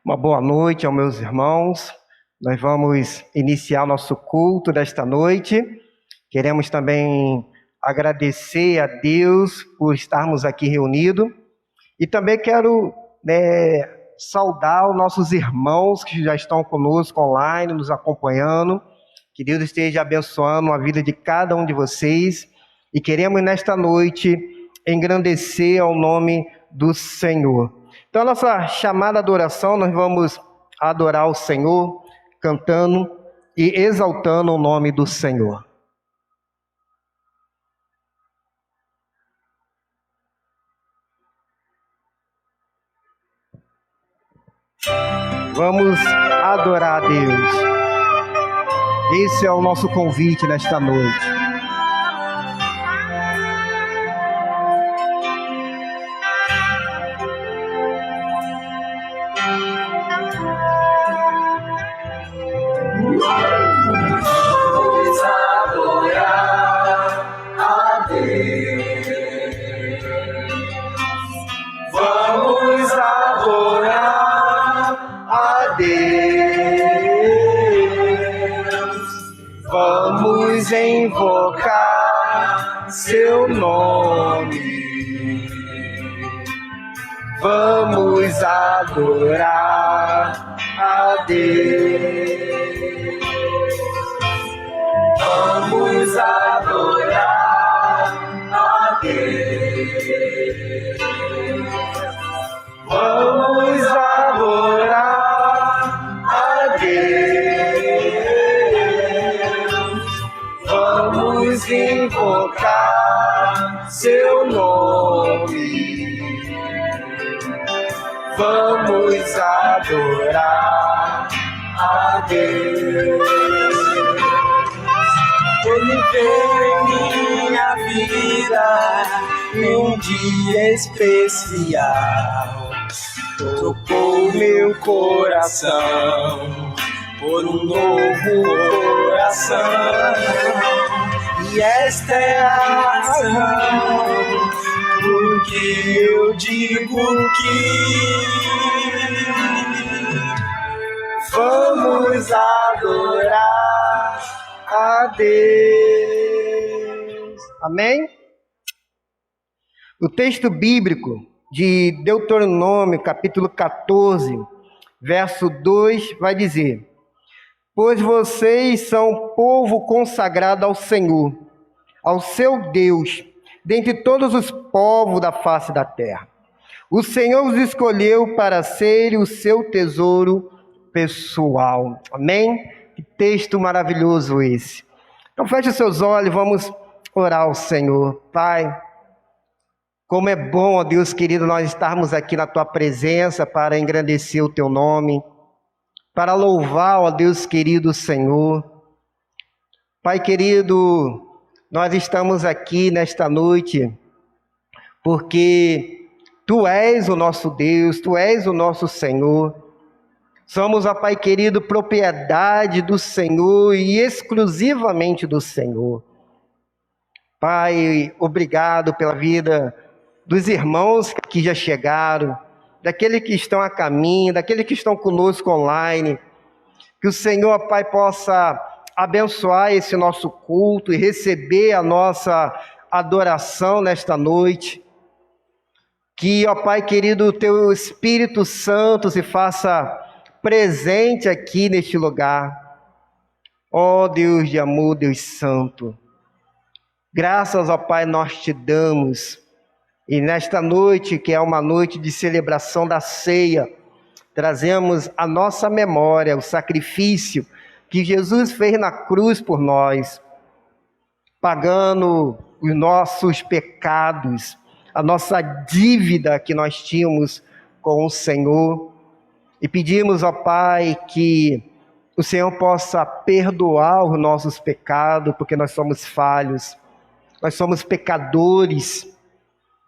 Uma boa noite aos meus irmãos. Nós vamos iniciar nosso culto desta noite. Queremos também agradecer a Deus por estarmos aqui reunidos. E também quero saudar os nossos irmãos que já estão conosco online, nos acompanhando. Que Deus esteja abençoando a vida de cada um de vocês. E queremos nesta noite engrandecer ao nome do Senhor. Então, a nossa chamada adoração, nós vamos adorar o Senhor, cantando e exaltando o nome do Senhor. Vamos adorar a Deus. Esse é o nosso convite nesta noite. Invocar seu nome, vamos adorar a Deus, vamos adorar a Deus, vamos adorar a Deus. Vamos invocar seu nome, vamos adorar a Deus. Ele veio em minha vida em um dia especial, tocou meu coração por um novo coração. E esta é a razão porque eu digo que vamos adorar a Deus. Amém? O texto bíblico de Deuteronômio, capítulo 14, verso 2, vai dizer: pois vocês são povo consagrado ao Senhor, ao seu Deus, dentre todos os povos da face da terra. O Senhor os escolheu para serem o seu tesouro pessoal. Amém? Que texto maravilhoso esse. Então feche os seus olhos, vamos orar ao Senhor. Pai, como é bom, ó Deus querido, nós estarmos aqui na Tua presença para engrandecer o Teu nome, para louvar, ó Deus querido, Senhor. Pai querido, nós estamos aqui nesta noite porque Tu és o nosso Deus, Tu és o nosso Senhor. Somos, ó Pai querido, propriedade do Senhor e exclusivamente do Senhor. Pai, obrigado pela vida dos irmãos que já chegaram, daqueles que estão a caminho, daqueles que estão conosco online. Que o Senhor, Pai, possa abençoar esse nosso culto e receber a nossa adoração nesta noite. Que, ó Pai querido, o Teu Espírito Santo se faça presente aqui neste lugar. Ó Deus de amor, Deus Santo, graças, ó Pai, nós Te damos. E nesta noite, que é uma noite de celebração da ceia, trazemos à nossa memória o sacrifício que Jesus fez na cruz por nós, pagando os nossos pecados, a nossa dívida que nós tínhamos com o Senhor. E pedimos, ó Pai, que o Senhor possa perdoar os nossos pecados, porque nós somos falhos, nós somos pecadores.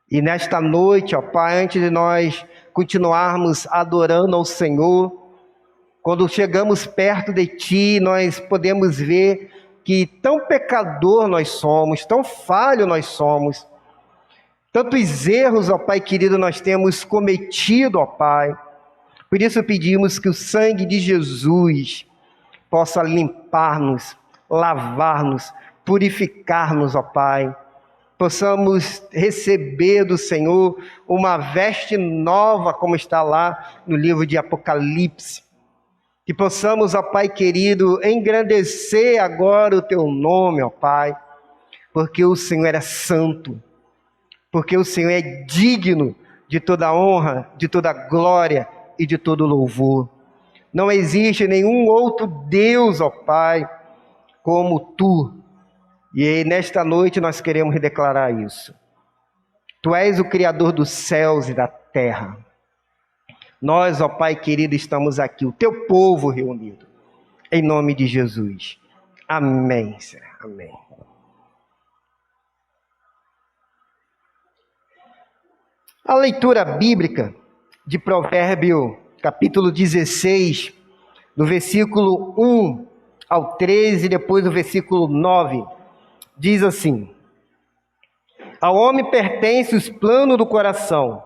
E nesta noite, ó Pai, antes de nós continuarmos adorando ao Senhor, quando chegamos perto de Ti, nós podemos ver que tão pecador nós somos, tão falho nós somos, tantos erros, ó Pai querido, nós temos cometido, ó Pai, Por isso pedimos que o sangue de Jesus possa limpar-nos, lavar-nos, purificar-nos, ó Pai. Possamos receber do Senhor uma veste nova, como está lá no livro de Apocalipse. Que possamos, ó Pai querido, engrandecer agora o Teu nome, ó Pai, porque o Senhor é santo, porque o Senhor é digno de toda honra, de toda glória e de todo louvor. Não existe nenhum outro Deus, ó Pai, como Tu. E nesta noite nós queremos declarar isso. Tu és o Criador dos céus e da terra. Nós, ó Pai querido, estamos aqui, o Teu povo reunido, em nome de Jesus. Amém, Senhor. Amém. A leitura bíblica de Provérbio, capítulo 16, do versículo 1 ao 13, e depois do versículo 9, diz assim: Ao homem pertence os planos do coração,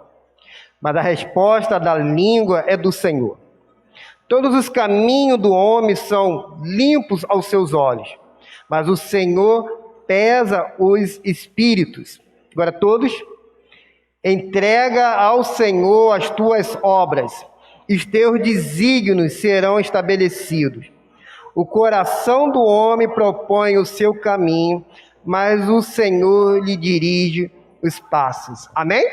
mas a resposta da língua é do Senhor. Todos os caminhos do homem são limpos aos seus olhos, mas o Senhor pesa os espíritos. Agora todos, entrega ao Senhor as tuas obras, e os teus desígnios serão estabelecidos. O coração do homem propõe o seu caminho, mas o Senhor lhe dirige os passos. Amém?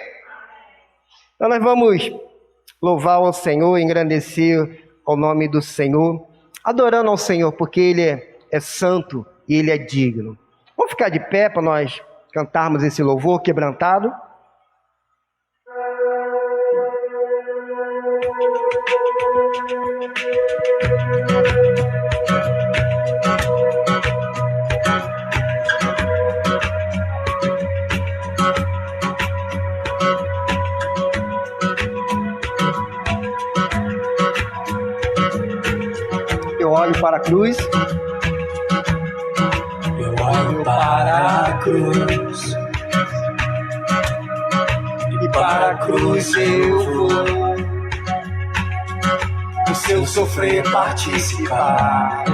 Então nós vamos louvar ao Senhor, engrandecer o nome do Senhor, adorando ao Senhor, porque Ele é santo e Ele é digno. Vamos ficar de pé para nós cantarmos esse louvor quebrantado? Eu olho para a cruz. Eu olho para a cruz. E para a cruz eu vou. Do seu sofrer participar.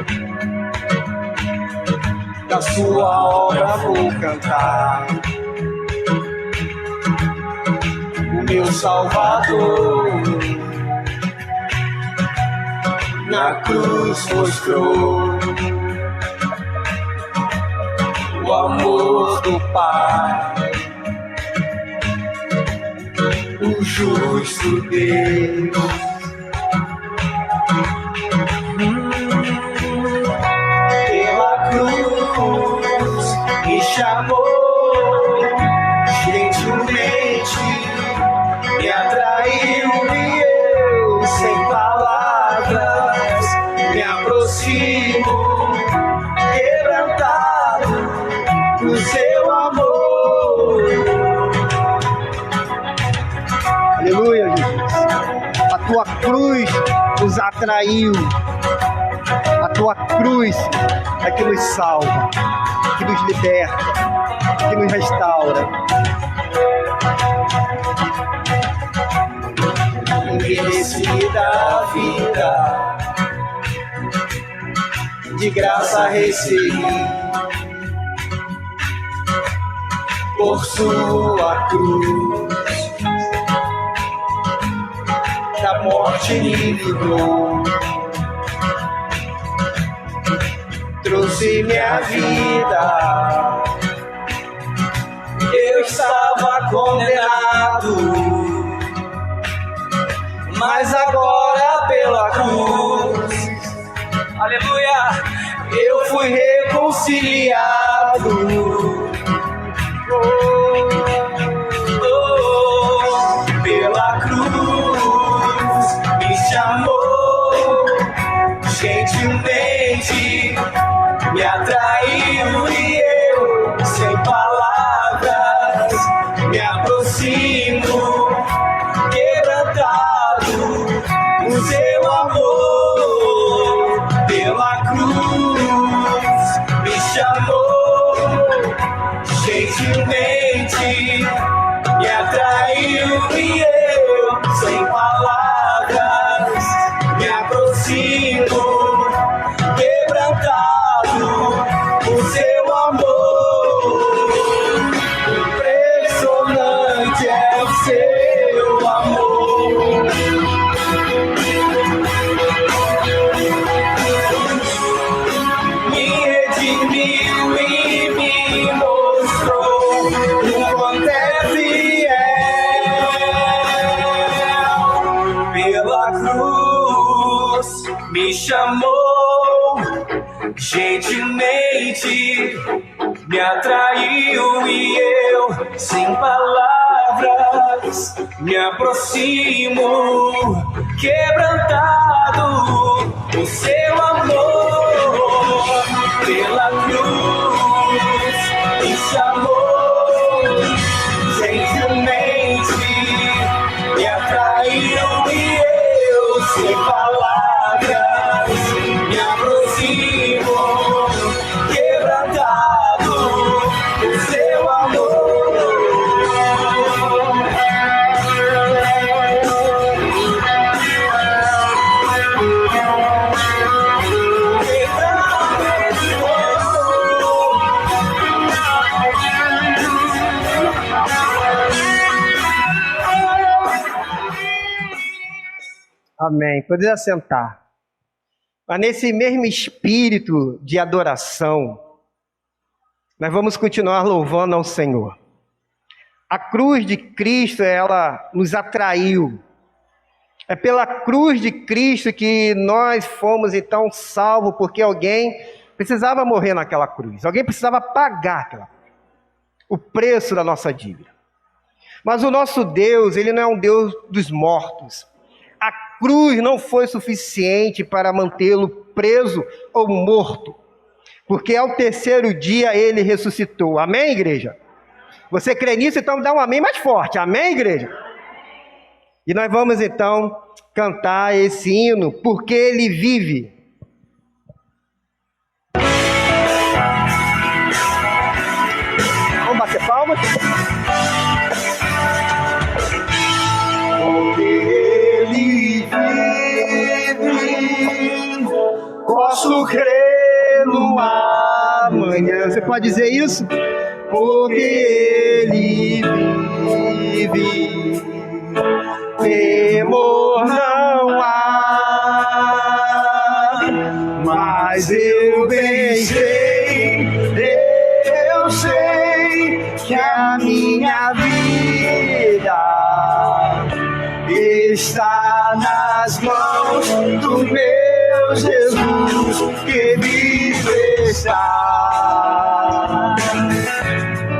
Da sua obra vou cantar. O meu Salvador na cruz mostrou o amor do Pai, o justo Deus. Pela cruz me chamou gentilmente, me atraiu e eu sem palavras me aproximo, quebrantado do seu amor. Aleluia, Jesus. A tua cruz nos atraiu. A tua cruz é que nos salva, que nos liberta, que nos restaura. Envelhecida a vida, de graça recebi, por sua cruz, da morte me livrou, trouxe minha vida. Eu estava condenado, mas agora pela cruz, aleluia, eu fui reconciliado. Pela cruz me chamou gentilmente, me atraiu e eu sem palavras me aproximo, quebrantado o seu amor. Pela cruz me chamou gentilmente, me atraiu e eu sem palavras me chamou gentilmente, me atraiu e eu, sem palavras, me aproximo, quebrantado, o seu amor pela cruz me chamou gentilmente, me atraiu e eu, sem palavras, me aproximo, quebrantado, o seu amor. Amém. Pode assentar. Mas nesse mesmo espírito de adoração, nós vamos continuar louvando ao Senhor. A cruz de Cristo, ela nos atraiu. É pela cruz de Cristo que nós fomos então salvos, porque alguém precisava morrer naquela cruz. Alguém precisava pagar o preço da nossa dívida. Mas o nosso Deus, ele não é um Deus dos mortos. A cruz não foi suficiente para mantê-lo preso ou morto, porque ao terceiro dia ele ressuscitou. Amém, igreja? Você crê nisso? Então dá um amém mais forte. Amém, igreja? E nós vamos então cantar esse hino, porque ele vive. Vamos bater palmas? Porque ele vive, posso crer no amanhã. Você pode dizer isso? Porque ele vive, temor não há, mas eu bem sei, eu sei que a minha vida está nas mãos do meu Jesus, que vive está.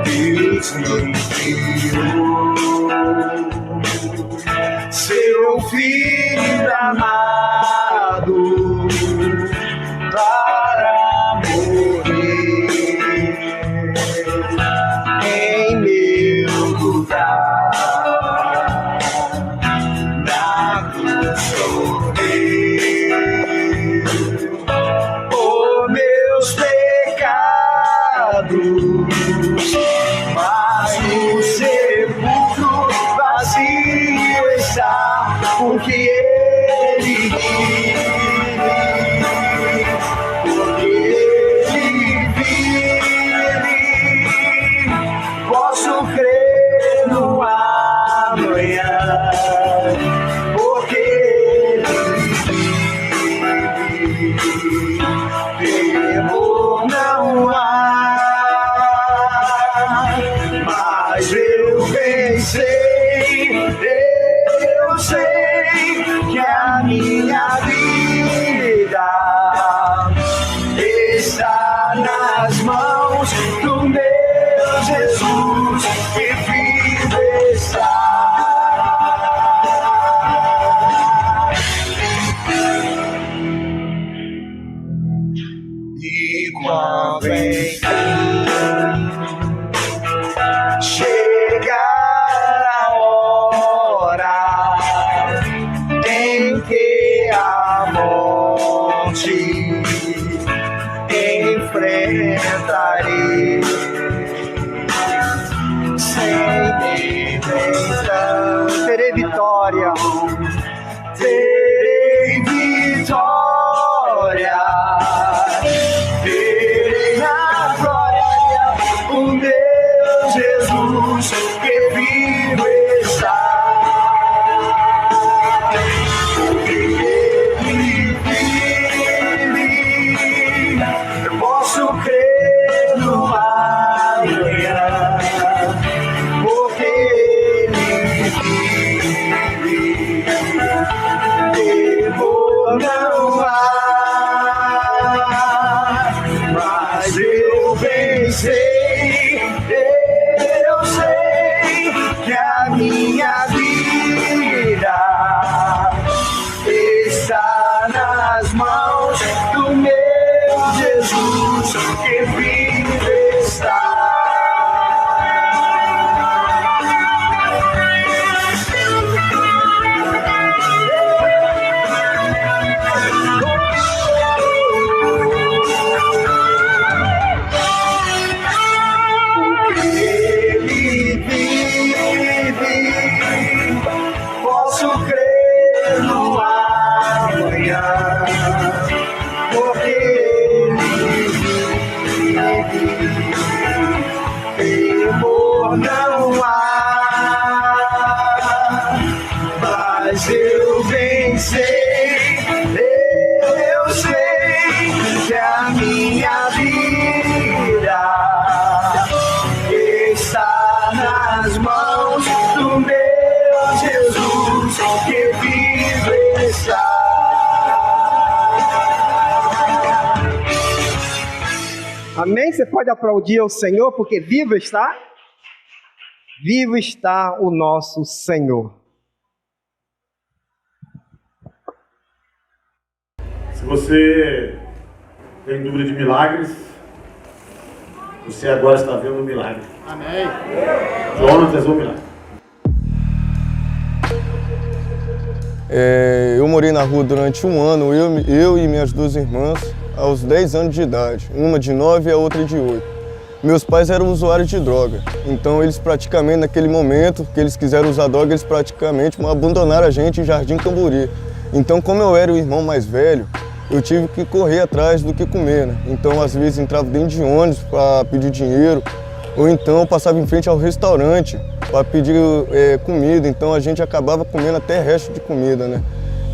Deus me enviou seu filho amado para morrer em meu lugar. Na cruz sofreu por meus pecados, mas o sepulcro vazio está, porque ele vive, porque ele vive, posso crer no amanhã, porque ele vive, temor não há, mas eu bem sei, eu sei que a minha vida está nas mãos do meu Jesus, que vive está. E quando enfim chegar a hora em que a morte enfrentarei, sem então Terei vitória. terei vitória, terei na glória o meu Jesus, que vivo está. Porque ele vive, eu posso crer no amanhã, porque ele vive, temor não há. Amém? Você pode aplaudir ao Senhor, porque vivo está o nosso Senhor. Se você tem dúvida de milagres, você agora está vendo um milagre. Amém. Jonatas, um milagre. Eu morei na rua durante um ano, eu e minhas duas irmãs, aos 10 anos de idade, uma de 9 e a outra de 8. Meus pais eram usuários de droga, então eles praticamente, naquele momento que eles quiseram usar droga, eles praticamente abandonaram a gente em Jardim Camburi. Então, como eu era o irmão mais velho, eu tive que correr atrás do que comer, né? Então, às vezes, entrava dentro de ônibus para pedir dinheiro, ou então eu passava em frente ao restaurante para pedir comida, então a gente acabava comendo até resto de comida, né?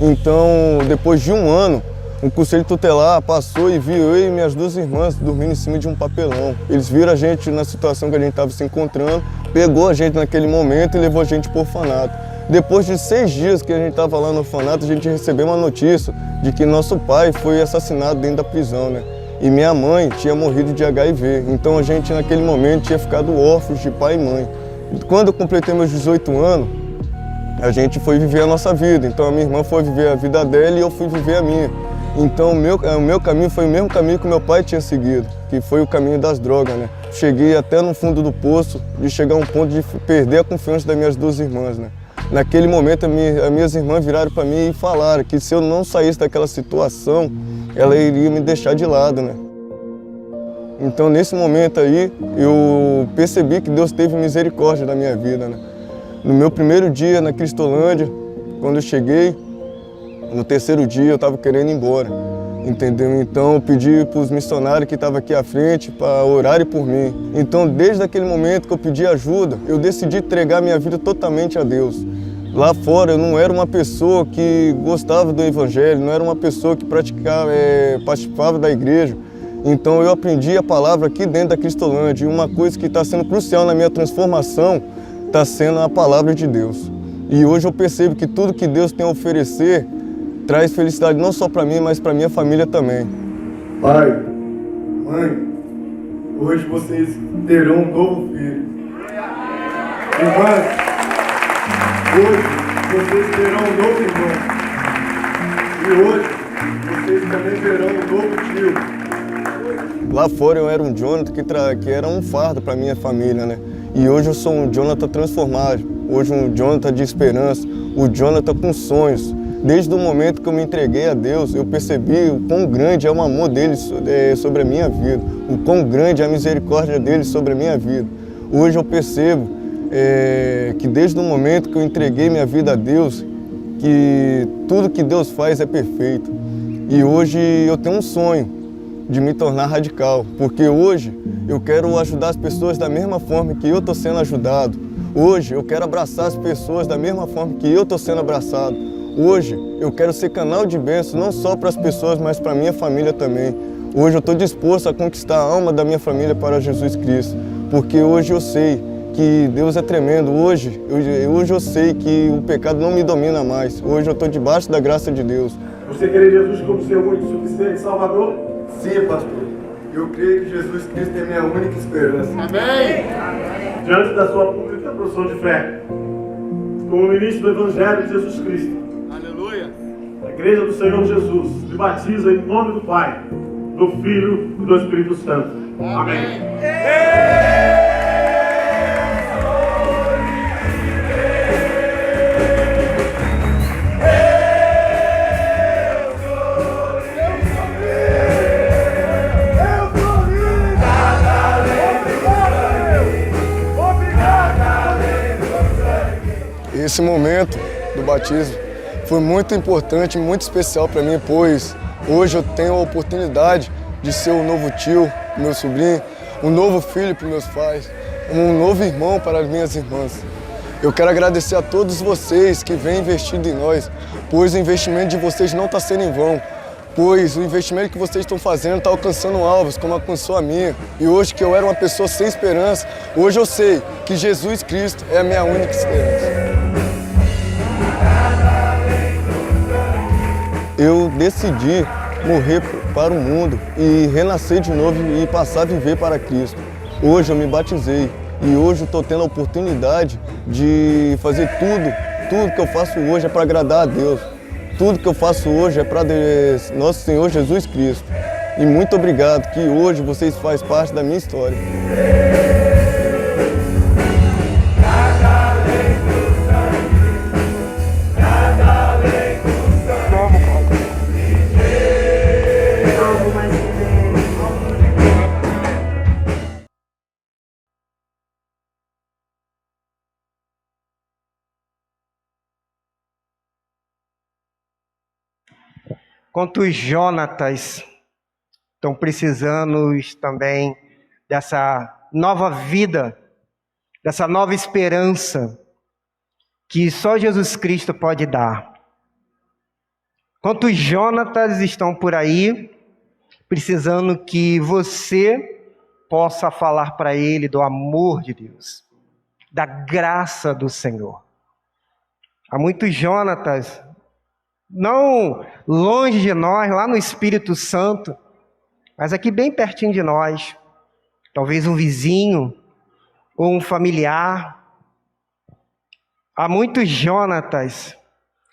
Então, depois de um ano, o conselho tutelar passou e viu eu e minhas duas irmãs dormindo em cima de um papelão. Eles viram a gente na situação que a gente estava se encontrando, pegou a gente naquele momento e levou a gente para o orfanato. Depois de 6 dias que a gente estava lá no orfanato, a gente recebeu uma notícia de que nosso pai foi assassinado dentro da prisão, né? E minha mãe tinha morrido de HIV. Então a gente naquele momento tinha ficado órfãos de pai e mãe. Quando eu completei meus 18 anos, a gente foi viver a nossa vida. Então a minha irmã foi viver a vida dela e eu fui viver a minha. Então o meu caminho foi o mesmo caminho que meu pai tinha seguido, que foi o caminho das drogas, né? Cheguei até no fundo do poço de chegar a um ponto de perder a confiança das minhas duas irmãs, né? Naquele momento, as minhas irmãs viraram para mim e falaram que se eu não saísse daquela situação, ela iria me deixar de lado, né? Então, nesse momento aí, eu percebi que Deus teve misericórdia da minha vida, né? No meu primeiro dia na Cristolândia, quando eu cheguei, no terceiro dia eu estava querendo ir embora, entendeu? Então, eu pedi para os missionários que estavam aqui à frente para orarem por mim. Então, desde aquele momento que eu pedi ajuda, eu decidi entregar minha vida totalmente a Deus. Lá fora eu não era uma pessoa que gostava do evangelho, não era uma pessoa que participava da igreja. Então eu aprendi a palavra aqui dentro da Cristolândia e uma coisa que está sendo crucial na minha transformação está sendo a palavra de Deus. E hoje eu percebo que tudo que Deus tem a oferecer traz felicidade não só para mim, mas para minha família também. Pai, mãe, hoje vocês terão um novo filho. Irmãs, hoje vocês terão um novo irmão. E hoje vocês também terão um novo tio. Lá fora eu era um Jonathan que era um fardo para minha família, né? E hoje eu sou um Jonathan transformado. Hoje um Jonathan de esperança, um Jonathan com sonhos. Desde o momento que eu me entreguei a Deus, eu percebi o quão grande é o amor dele sobre a minha vida, o quão grande é a misericórdia dele sobre a minha vida. Hoje eu percebo que desde o momento que eu entreguei minha vida a Deus, que tudo que Deus faz é perfeito. E hoje eu tenho um sonho de me tornar radical, porque hoje eu quero ajudar as pessoas da mesma forma que eu estou sendo ajudado. Hoje eu quero abraçar as pessoas da mesma forma que eu estou sendo abraçado. Hoje eu quero ser canal de bênção não só para as pessoas, mas para a minha família também. Hoje eu estou disposto a conquistar a alma da minha família para Jesus Cristo, porque hoje eu sei que Deus é tremendo. Hoje eu sei que o pecado não me domina mais. Hoje eu estou debaixo da graça de Deus. Você crê Jesus como seu único e suficiente Salvador? Sim, pastor. Eu creio que Jesus Cristo é minha única esperança. Amém! Diante da sua pública profissão de fé, como ministro do Evangelho de Jesus Cristo, aleluia! A Igreja do Senhor Jesus lhe batiza em nome do Pai, do Filho e do Espírito Santo. Amém! Esse momento do batismo foi muito importante, muito especial para mim, pois hoje eu tenho a oportunidade de ser um novo tio para meu sobrinho, um novo filho para meus pais, um novo irmão para as minhas irmãs. Eu quero agradecer a todos vocês que vêm investindo em nós, pois o investimento de vocês não está sendo em vão, pois o investimento que vocês estão fazendo está alcançando alvos, como alcançou a minha. E hoje que eu era uma pessoa sem esperança, hoje eu sei que Jesus Cristo é a minha única esperança. Eu decidi morrer para o mundo e renascer de novo e passar a viver para Cristo. Hoje eu me batizei e hoje eu estou tendo a oportunidade de fazer tudo que eu faço hoje é para agradar a Deus. Tudo que eu faço hoje é para nosso Senhor Jesus Cristo. E muito obrigado que hoje vocês fazem parte da minha história. Quantos Jonatas estão precisando também dessa nova vida, dessa nova esperança que só Jesus Cristo pode dar. Quantos Jonatas estão por aí precisando que você possa falar para ele do amor de Deus, da graça do Senhor. Há muitos Jonatas, não longe de nós, lá no Espírito Santo, mas aqui bem pertinho de nós, talvez um vizinho ou um familiar. Há muitos Jonatas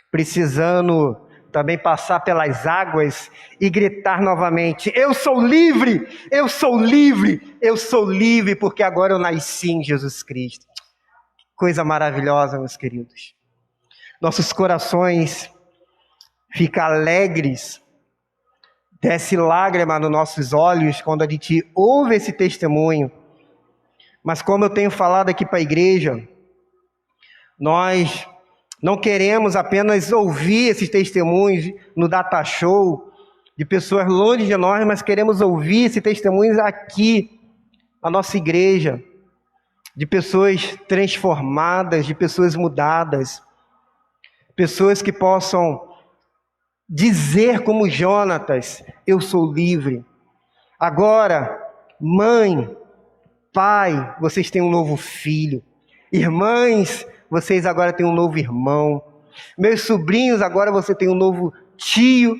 precisando também passar pelas águas e gritar novamente: eu sou livre, eu sou livre, eu sou livre, porque agora eu nasci em Jesus Cristo. Coisa maravilhosa, meus queridos. Nossos corações ficam alegres, desce lágrima nos nossos olhos quando a gente ouve esse testemunho. Mas como eu tenho falado aqui para a igreja, nós não queremos apenas ouvir esses testemunhos no data show de pessoas longe de nós, mas queremos ouvir esses testemunhos aqui na nossa igreja, de pessoas transformadas, de pessoas mudadas, pessoas que possam dizer como Jonatas: eu sou livre. Agora, mãe, pai, vocês têm um novo filho. Irmãs, vocês agora têm um novo irmão. Meus sobrinhos, agora você tem um novo tio,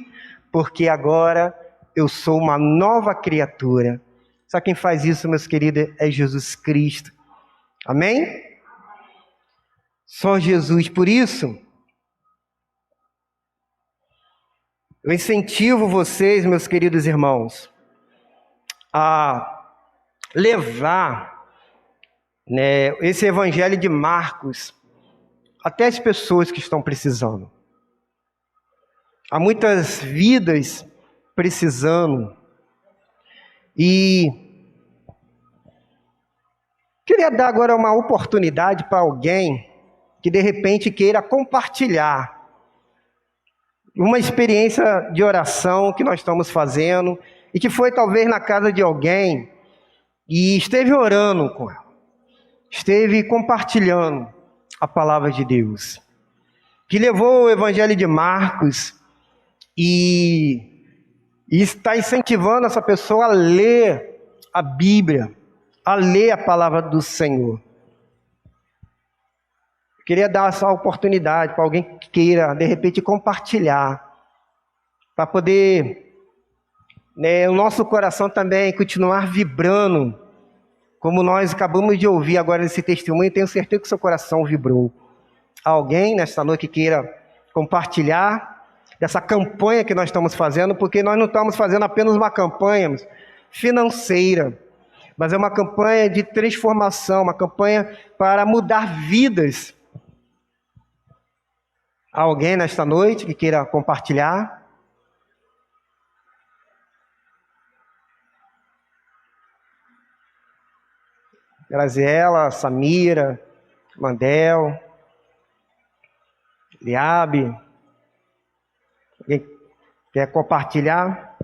porque agora eu sou uma nova criatura. Só quem faz isso, meus queridos, é Jesus Cristo. Amém? Só Jesus. Por isso, eu incentivo vocês, meus queridos irmãos, a levar, esse evangelho de Marcos até as pessoas que estão precisando. Há muitas vidas precisando. E queria dar agora uma oportunidade para alguém que de repente queira compartilhar uma experiência de oração que nós estamos fazendo e que foi talvez na casa de alguém e esteve orando com ela, esteve compartilhando a palavra de Deus, que levou o evangelho de Marcos e está incentivando essa pessoa a ler a Bíblia, a ler a palavra do Senhor. Queria dar essa oportunidade para alguém que queira, de repente, compartilhar, para poder, o nosso coração também continuar vibrando, como nós acabamos de ouvir agora nesse testemunho. Tenho certeza que seu coração vibrou. Alguém nesta noite que queira compartilhar dessa campanha que nós estamos fazendo, porque nós não estamos fazendo apenas uma campanha financeira, mas é uma campanha de transformação, uma campanha para mudar vidas. Alguém nesta noite que queira compartilhar? Graziela, Samira, Mandel, Liabe. Alguém quer compartilhar?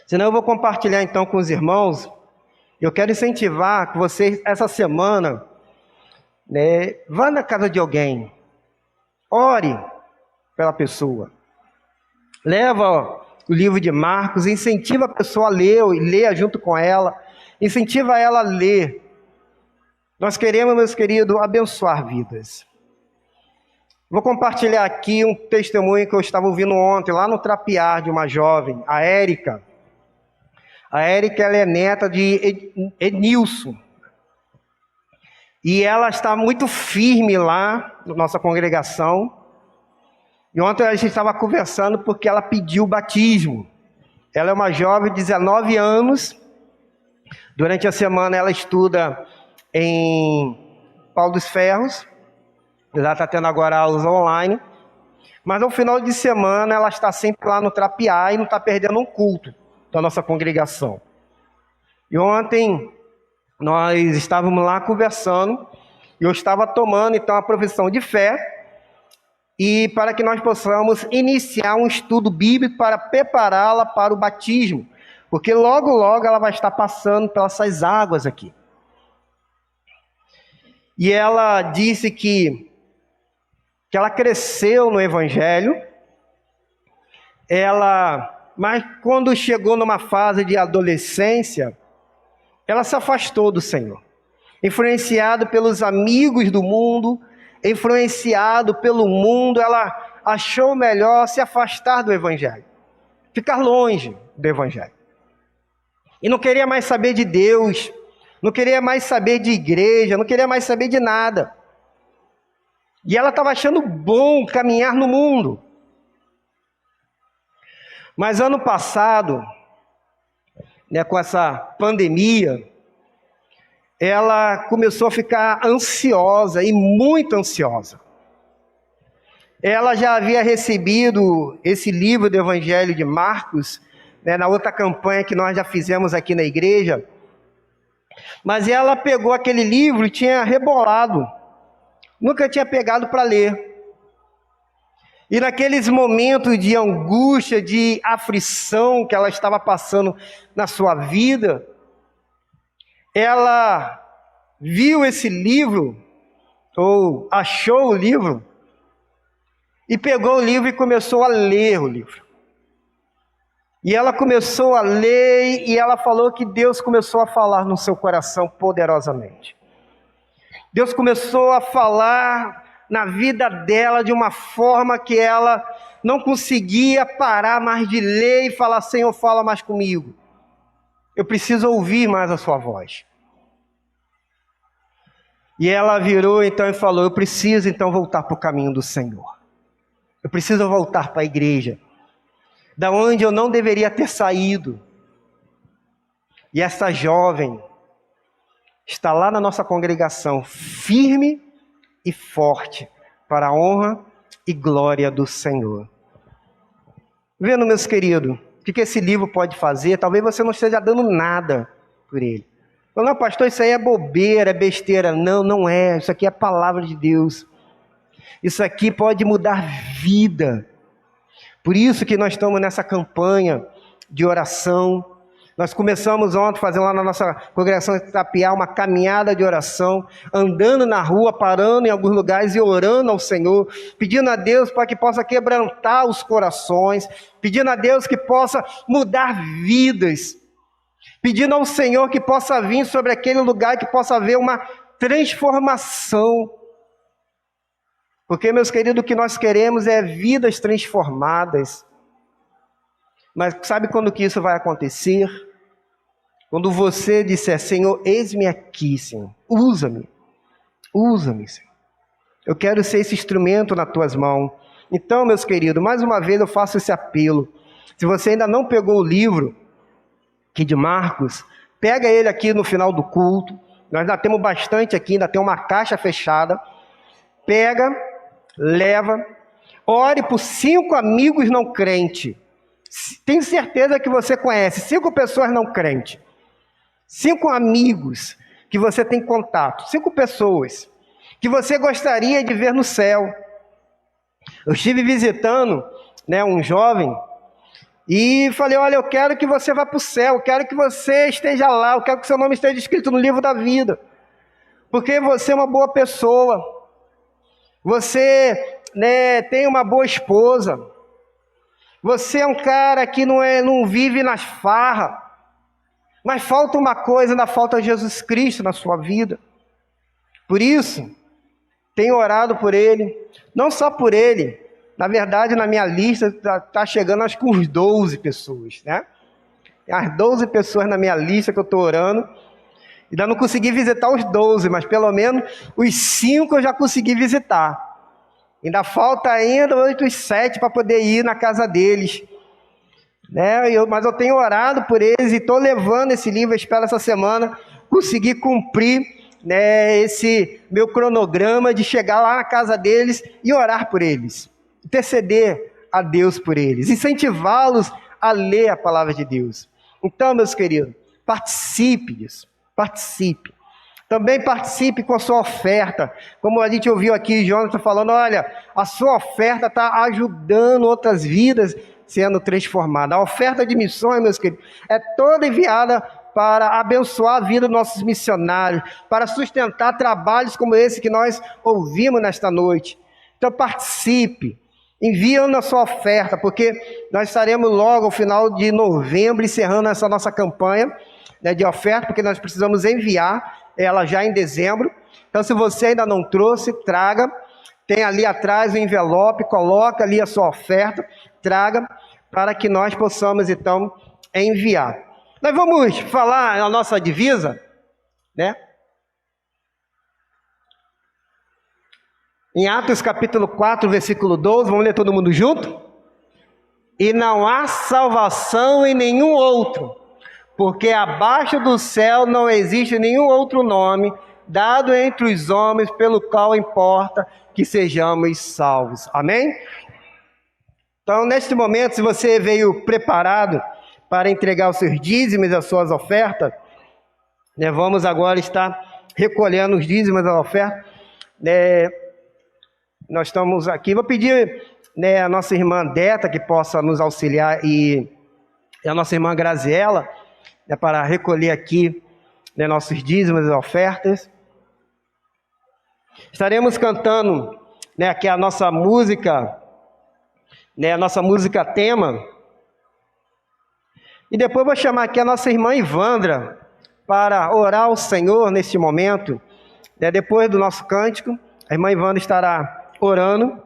Senão eu vou compartilhar então com os irmãos. Eu quero incentivar que vocês, essa semana, vá na casa de alguém. Ore pela pessoa. Leva o livro de Marcos, incentiva a pessoa a ler, e leia junto com ela. Incentiva ela a ler. Nós queremos, meus queridos, abençoar vidas. Vou compartilhar aqui um testemunho que eu estava ouvindo ontem, lá no Trapiar, de uma jovem, a Érica. A Érica, ela é neta de Ednilson. E ela está muito firme lá na nossa congregação. E ontem a gente estava conversando porque ela pediu o batismo. Ela é uma jovem de 19 anos. Durante a semana ela estuda em Pau dos Ferros. Ela está tendo agora aulas online. Mas ao final de semana ela está sempre lá no Trapiar e não está perdendo um culto da nossa congregação. E ontem nós estávamos lá conversando. E eu estava tomando então a profissão de fé. E para que nós possamos iniciar um estudo bíblico para prepará-la para o batismo. Porque logo, logo ela vai estar passando pelas águas aqui. E ela disse que ela cresceu no Evangelho, mas quando chegou numa fase de adolescência, ela se afastou do Senhor. Influenciado pelos amigos do mundo, influenciado pelo mundo, ela achou melhor se afastar do Evangelho, ficar longe do Evangelho. E não queria mais saber de Deus, não queria mais saber de igreja, não queria mais saber de nada. E ela estava achando bom caminhar no mundo. Mas ano passado, com essa pandemia, ela começou a ficar ansiosa, e muito ansiosa. Ela já havia recebido esse livro do Evangelho de Marcos, na outra campanha que nós já fizemos aqui na igreja. Mas ela pegou aquele livro e tinha rebolado. Nunca tinha pegado para ler. E naqueles momentos de angústia, de aflição que ela estava passando na sua vida, ela viu esse livro, ou achou o livro, e pegou o livro e começou a ler o livro. E ela começou a ler, e ela falou que Deus começou a falar no seu coração poderosamente. Deus começou a falar na vida dela de uma forma que ela não conseguia parar mais de ler e falar: Senhor, fala mais comigo. Eu preciso ouvir mais a sua voz. E ela virou então e falou: eu preciso então voltar para o caminho do Senhor. Eu preciso voltar para a igreja, da onde eu não deveria ter saído. E essa jovem está lá na nossa congregação, firme e forte, para a honra e glória do Senhor. Vendo, meus queridos, o que esse livro pode fazer? Talvez você não esteja dando nada por ele. Não, pastor, isso aí é bobeira, é besteira. Não, não é. Isso aqui é a palavra de Deus. Isso aqui pode mudar vida. Por isso que nós estamos nessa campanha de oração. Nós começamos ontem, fazendo lá na nossa congregação de Trapiar, uma caminhada de oração, andando na rua, parando em alguns lugares e orando ao Senhor, pedindo a Deus para que possa quebrantar os corações, pedindo a Deus que possa mudar vidas, pedindo ao Senhor que possa vir sobre aquele lugar, que possa haver uma transformação. Porque, meus queridos, o que nós queremos é vidas transformadas. Mas sabe quando que isso vai acontecer? Quando você disser: Senhor, eis-me aqui, Senhor, usa-me, Senhor. Eu quero ser esse instrumento nas tuas mãos. Então, meus queridos, mais uma vez eu faço esse apelo. Se você ainda não pegou o livro aqui de Marcos, pega ele aqui no final do culto. Nós ainda temos bastante aqui, ainda tem uma caixa fechada. Pega, leva, ore por 5 amigos não crentes. Tenho certeza que você conhece 5 pessoas não crentes, 5 amigos que você tem contato, 5 pessoas que você gostaria de ver no céu. Eu estive visitando um jovem e falei: olha, eu quero que você vá para o céu, eu quero que você esteja lá, eu quero que seu nome esteja escrito no livro da vida, porque você é uma boa pessoa, você tem uma boa esposa, você é um cara que não vive nas farras, mas falta uma coisa, ainda falta Jesus Cristo na sua vida. Por isso, tenho orado por ele, não só por ele, na verdade na minha lista está chegando acho que uns 12 pessoas, né? Tem as 12 pessoas na minha lista que eu estou orando, ainda não consegui visitar os 12, mas pelo menos os 5 eu já consegui visitar. Ainda falta ainda outros 7 para poder ir na casa deles, né? Mas eu tenho orado por eles e estou levando esse livro, eu espero essa semana conseguir cumprir, né, esse meu cronograma de chegar lá na casa deles e orar por eles, interceder a Deus por eles, incentivá-los a ler a palavra de Deus. Então, meus queridos, participe disso, participe. Também participe com a sua oferta. Como a gente ouviu aqui, Jonathan falando, olha, a sua oferta está ajudando outras vidas sendo transformadas. A oferta de missões, meus queridos, é toda enviada para abençoar a vida dos nossos missionários, para sustentar trabalhos como esse que nós ouvimos nesta noite. Então participe, enviando a sua oferta, porque nós estaremos logo ao final de novembro encerrando essa nossa campanha, né, de oferta, porque nós precisamos enviar ela já em dezembro. Então se você ainda não trouxe, traga, tem ali atrás o envelope, coloca ali a sua oferta, traga, para que nós possamos então enviar. Nós vamos falar a nossa divisa, né? Em Atos capítulo 4, versículo 12, vamos ler todo mundo junto? E não há salvação em nenhum outro, porque abaixo do céu não existe nenhum outro nome dado entre os homens pelo qual importa que sejamos salvos. Amém? Então, neste momento, se você veio preparado para entregar os seus dízimos e as suas ofertas, né, vamos agora estar recolhendo os dízimos e as ofertas, né, nós estamos aqui, vou pedir, né, a nossa irmã Deta que possa nos auxiliar e a nossa irmã Graziela, né, para recolher aqui, né, nossos dízimos e ofertas. Estaremos cantando, né, aqui a nossa música, né, a nossa música tema. E depois vou chamar aqui a nossa irmã Ivandra para orar ao Senhor neste momento, né? Depois do nosso cântico, a irmã Ivandra estará orando.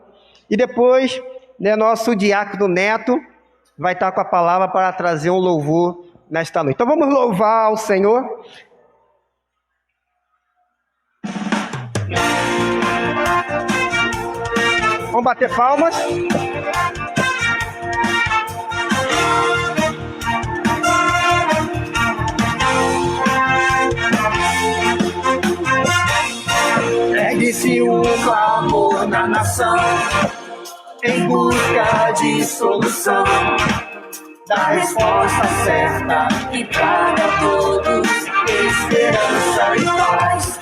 E depois, né, nosso diácono Neto vai estar com a palavra para trazer um louvor nesta noite. Então vamos louvar ao Senhor. Vamos bater palmas. Ergue-se um clamor na nação, em busca de solução, da resposta certa que traga a todos esperança e paz.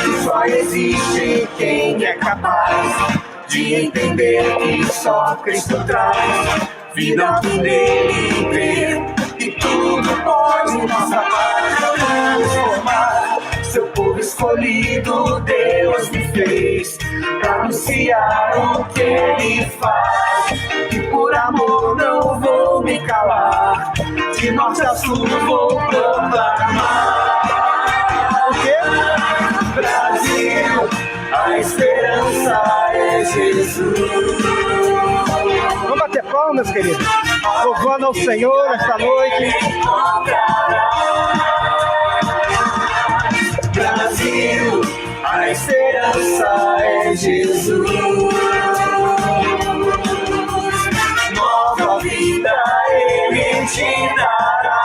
E só existe quem é capaz de entender que só Cristo traz vida que nele crer, e tudo pode nossa paz transformar. Seu povo escolhido, Deus me fez pra anunciar o que Ele faz. E por amor não vou me calar, de norte a sul vou proclamar. Brasil, a esperança é Jesus. Vamos bater palmas, meus queridos. Louvando ao Senhor esta noite. Brasil, a esperança é Jesus. Nova vida Ele te dará.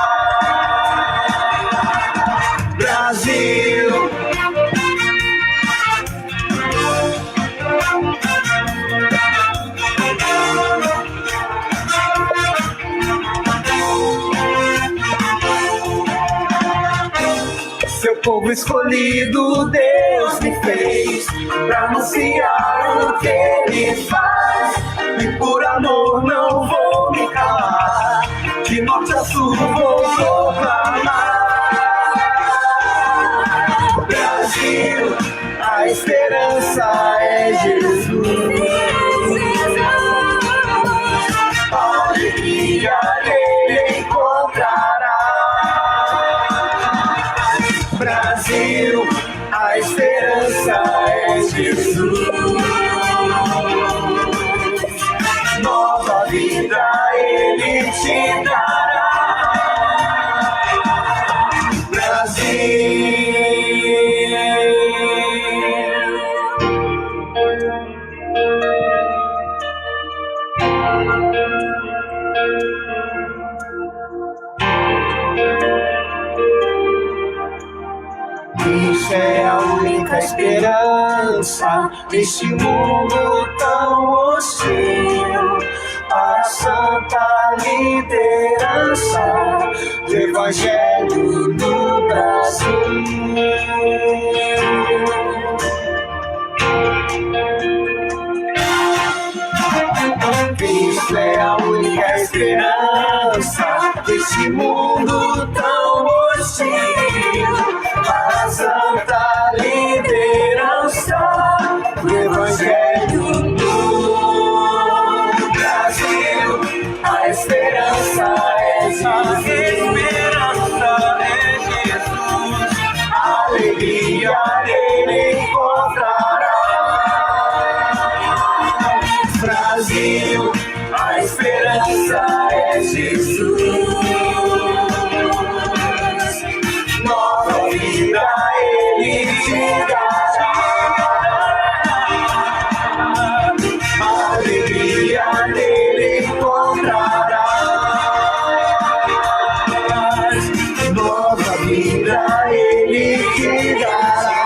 Brasil, seu povo escolhido, Deus me fez pra anunciar o que Ele faz. E por amor não vou me calar, de norte a sul vou proclamar. Brasil, a esperança é Jesus. A alegria Ele encontrará. Brasil, a esperança esperança é Jesus. Nova vida Ele te dará. Brasil. Isso é a única esperança deste mundo tão hostil. Para a santa liderança do Evangelho no Brasil. Cristo é a única esperança deste mundo tão hostil. Para a santa liderança do Evangelho no Brasil. A esperança é Jesus. Alegria Ele encontrará. Brasil, a esperança é Jesus. Nova vida Ele te dará. Alegria nele encontrarás. Nova vida Ele te dará.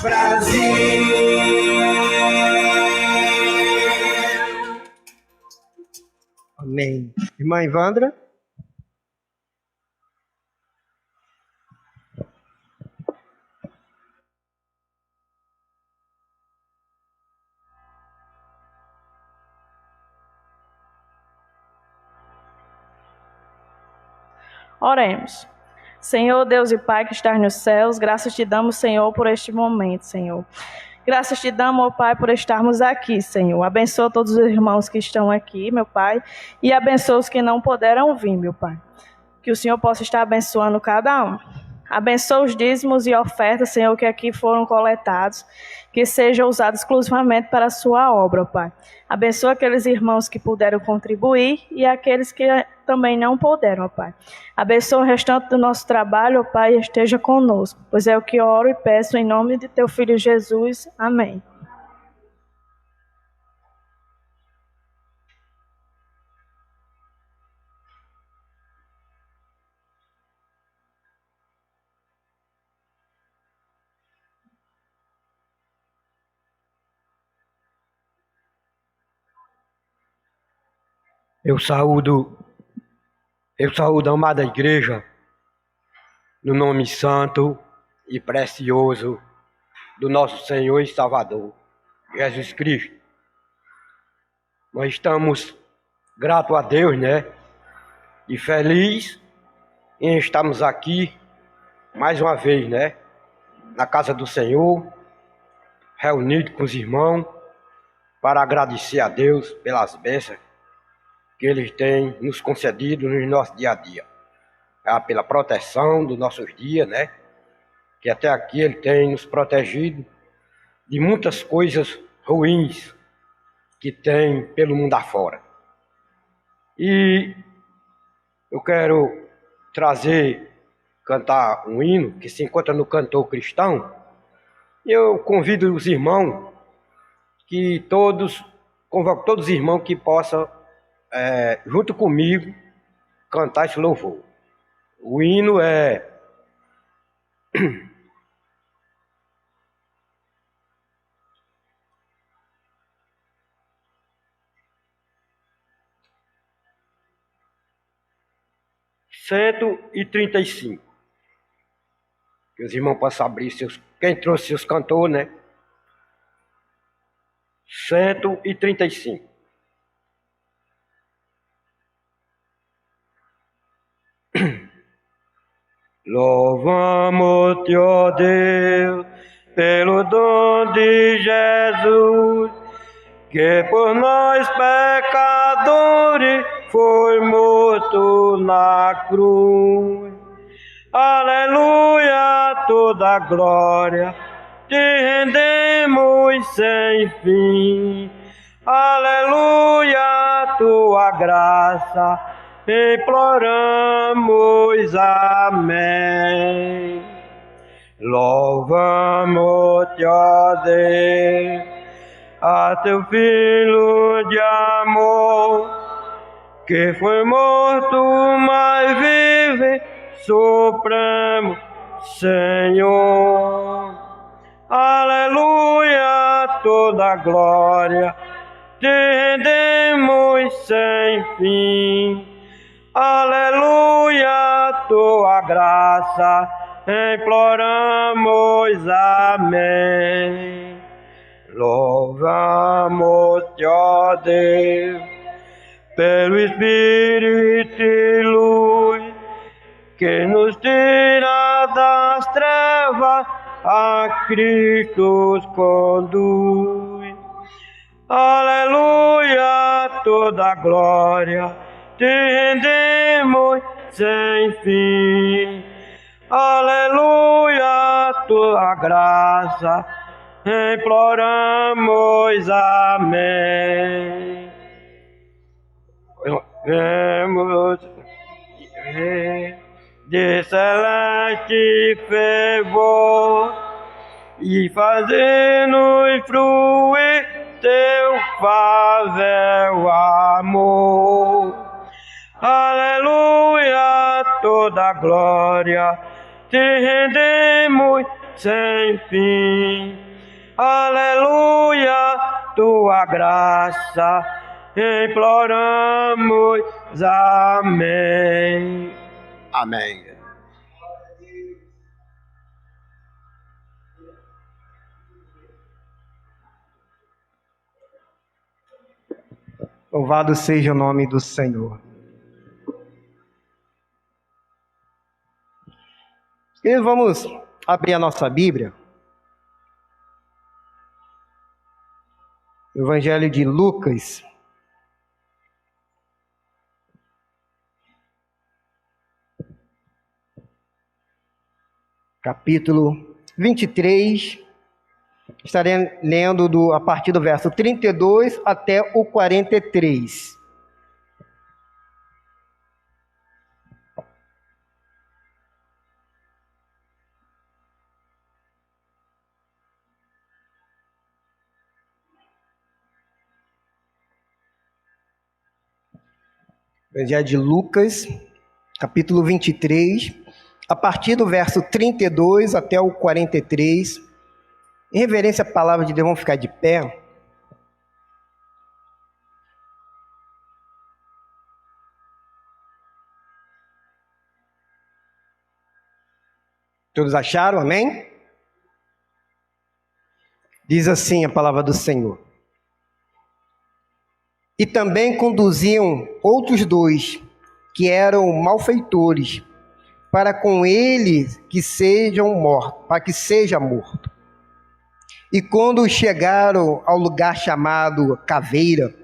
Brasil. Amém. Irmã Ivandra. Oremos. Senhor, Deus e Pai que estás nos céus, graças te damos, Senhor, por este momento, Senhor. Graças te damos, ó Pai, por estarmos aqui, Senhor. Abençoa todos os irmãos que estão aqui, meu Pai, e abençoa os que não puderam vir, meu Pai. Que o Senhor possa estar abençoando cada um. Abençoa os dízimos e ofertas, Senhor, que aqui foram coletados, que sejam usados exclusivamente para a sua obra, ó Pai. Abençoa aqueles irmãos que puderam contribuir e aqueles que também não puderam, ó Pai. Abençoa o restante do nosso trabalho, ó Pai, e esteja conosco, pois é o que oro e peço em nome de teu Filho Jesus. Amém. Eu saúdo a amada igreja no nome santo e precioso do nosso Senhor e Salvador, Jesus Cristo. Nós estamos gratos a Deus, né? E feliz em estarmos aqui mais uma vez, né? Na casa do Senhor, reunido com os irmãos para agradecer a Deus pelas bênçãos que Ele tem nos concedido no nosso dia a dia. Pela proteção dos nossos dias, né? Que até aqui Ele tem nos protegido de muitas coisas ruins que tem pelo mundo afora. E eu quero cantar um hino que se encontra no Cantor Cristão. Eu convido os irmãos convoco todos os irmãos que possam junto comigo, cantar esse louvor. O hino é (135). Que os irmãos possam abrir quem trouxe seus cantores, né? 135. Louvamos-te, ó Deus, pelo dom de Jesus, que por nós pecadores foi morto na cruz. Aleluia, toda glória te rendemos sem fim. Aleluia, tua graça imploramos, amém. Louvamos-te, ó Deus, a teu Filho de amor, que foi morto, mas vive, supremo Senhor. Aleluia, toda glória te rendemos sem fim. Aleluia, tua graça imploramos, amém. Louvamos-te, ó Deus, pelo Espírito e luz, que nos tira das trevas, a Cristo os conduz. Aleluia, toda glória te rendemos sem fim. Aleluia, tua graça imploramos, amém. Vemos de celeste fervor e fazer-nos fruir teu fável amor. Aleluia, toda glória te rendemos sem fim. Aleluia, tua graça imploramos, amém. Amém. Louvado seja o nome do Senhor. Queridos, vamos abrir a nossa Bíblia. O Evangelho de Lucas. Capítulo 23. Estarei lendo a partir do verso 32 até o 43. Evangelho de Lucas, capítulo 23, a partir do verso 32 até o 43. Em reverência à palavra de Deus, vamos ficar de pé. Todos acharam? Amém? Diz assim a palavra do Senhor. E também conduziam outros dois, que eram malfeitores, para com ele que sejam mortos, para que seja morto. E quando chegaram ao lugar chamado Caveira,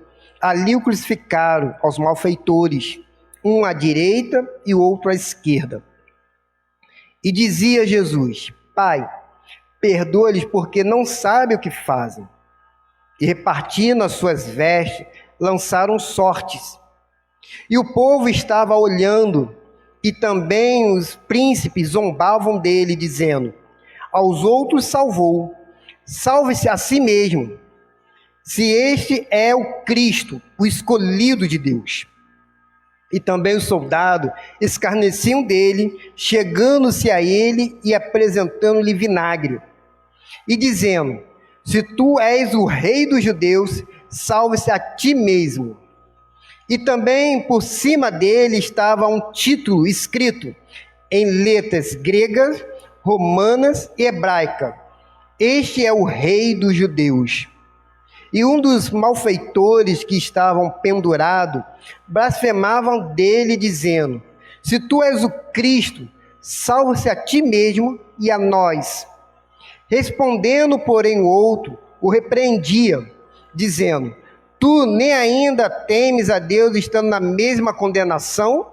ali o crucificaram aos malfeitores, um à direita e o outro à esquerda. E dizia Jesus: Pai, perdoa-lhes, porque não sabem o que fazem. E repartindo as suas vestes, lançaram sortes. E o povo estava olhando, e também os príncipes zombavam dele, dizendo: aos outros salvou, salve-se a si mesmo, se este é o Cristo, o escolhido de Deus. E também os soldados escarneciam dele, chegando-se a ele e apresentando-lhe vinagre, e dizendo: se tu és o rei dos judeus, salve-se a ti mesmo. E também por cima dele estava um título escrito em letras gregas, romanas e hebraicas: este é o rei dos judeus. E um dos malfeitores que estavam pendurados blasfemavam dele, dizendo: se tu és o Cristo, salva-se a ti mesmo e a nós. Respondendo, porém, o outro o repreendia, dizendo: tu nem ainda temes a Deus, estando na mesma condenação?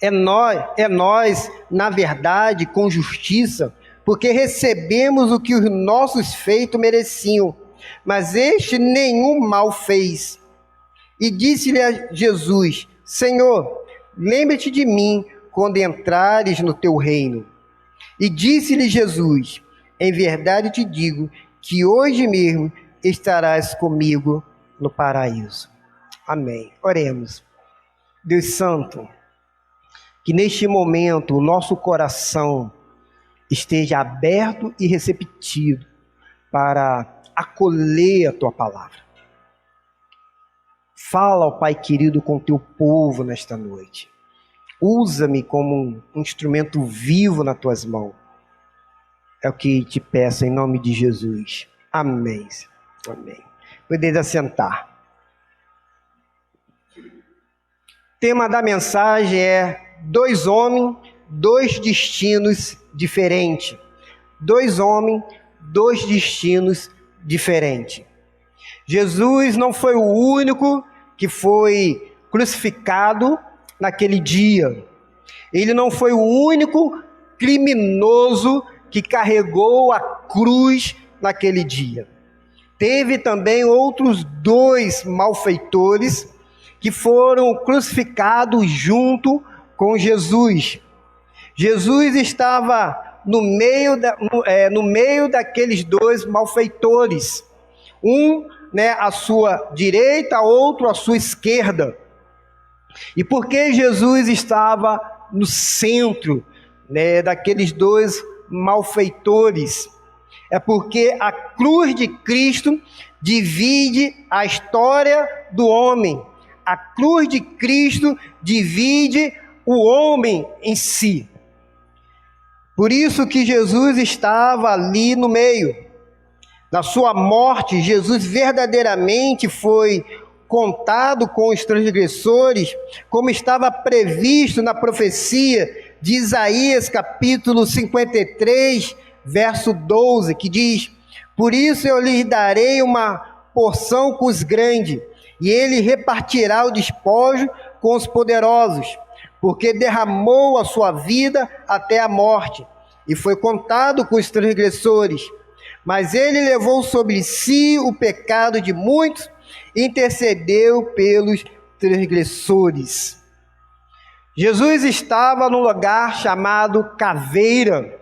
é nós, na verdade, com justiça, porque recebemos o que os nossos feitos mereciam, mas este nenhum mal fez. E disse-lhe a Jesus: Senhor, lembra-te de mim quando entrares no teu reino. E disse-lhe Jesus: em verdade te digo que hoje mesmo estarás comigo no paraíso. Amém. Oremos. Deus Santo, que neste momento o nosso coração esteja aberto e receptivo para acolher a tua palavra. Fala, ó Pai querido, com teu povo nesta noite. Usa-me como um instrumento vivo nas tuas mãos. É o que te peço em nome de Jesus. Amém. Amém. Podeis assentar. O tema da mensagem é 2 homens, 2 destinos diferentes. 2 homens, 2 destinos diferentes. Jesus não foi o único que foi crucificado naquele dia. Ele não foi o único criminoso que carregou a cruz naquele dia. Teve também outros 2 malfeitores que foram crucificados junto com Jesus. Jesus estava no meio daqueles 2 malfeitores. Um, à sua direita, outro à sua esquerda. E por que Jesus estava no centro, daqueles 2 malfeitores? É porque a cruz de Cristo divide a história do homem. A cruz de Cristo divide o homem em si. Por isso que Jesus estava ali no meio. Na sua morte, Jesus verdadeiramente foi contado com os transgressores, como estava previsto na profecia de Isaías, capítulo 53, verso 12, que diz: por isso eu lhes darei uma porção com os grandes, e ele repartirá o despojo com os poderosos, porque derramou a sua vida até a morte, e foi contado com os transgressores. Mas ele levou sobre si o pecado de muitos, e intercedeu pelos transgressores. Jesus estava num lugar chamado Caveira,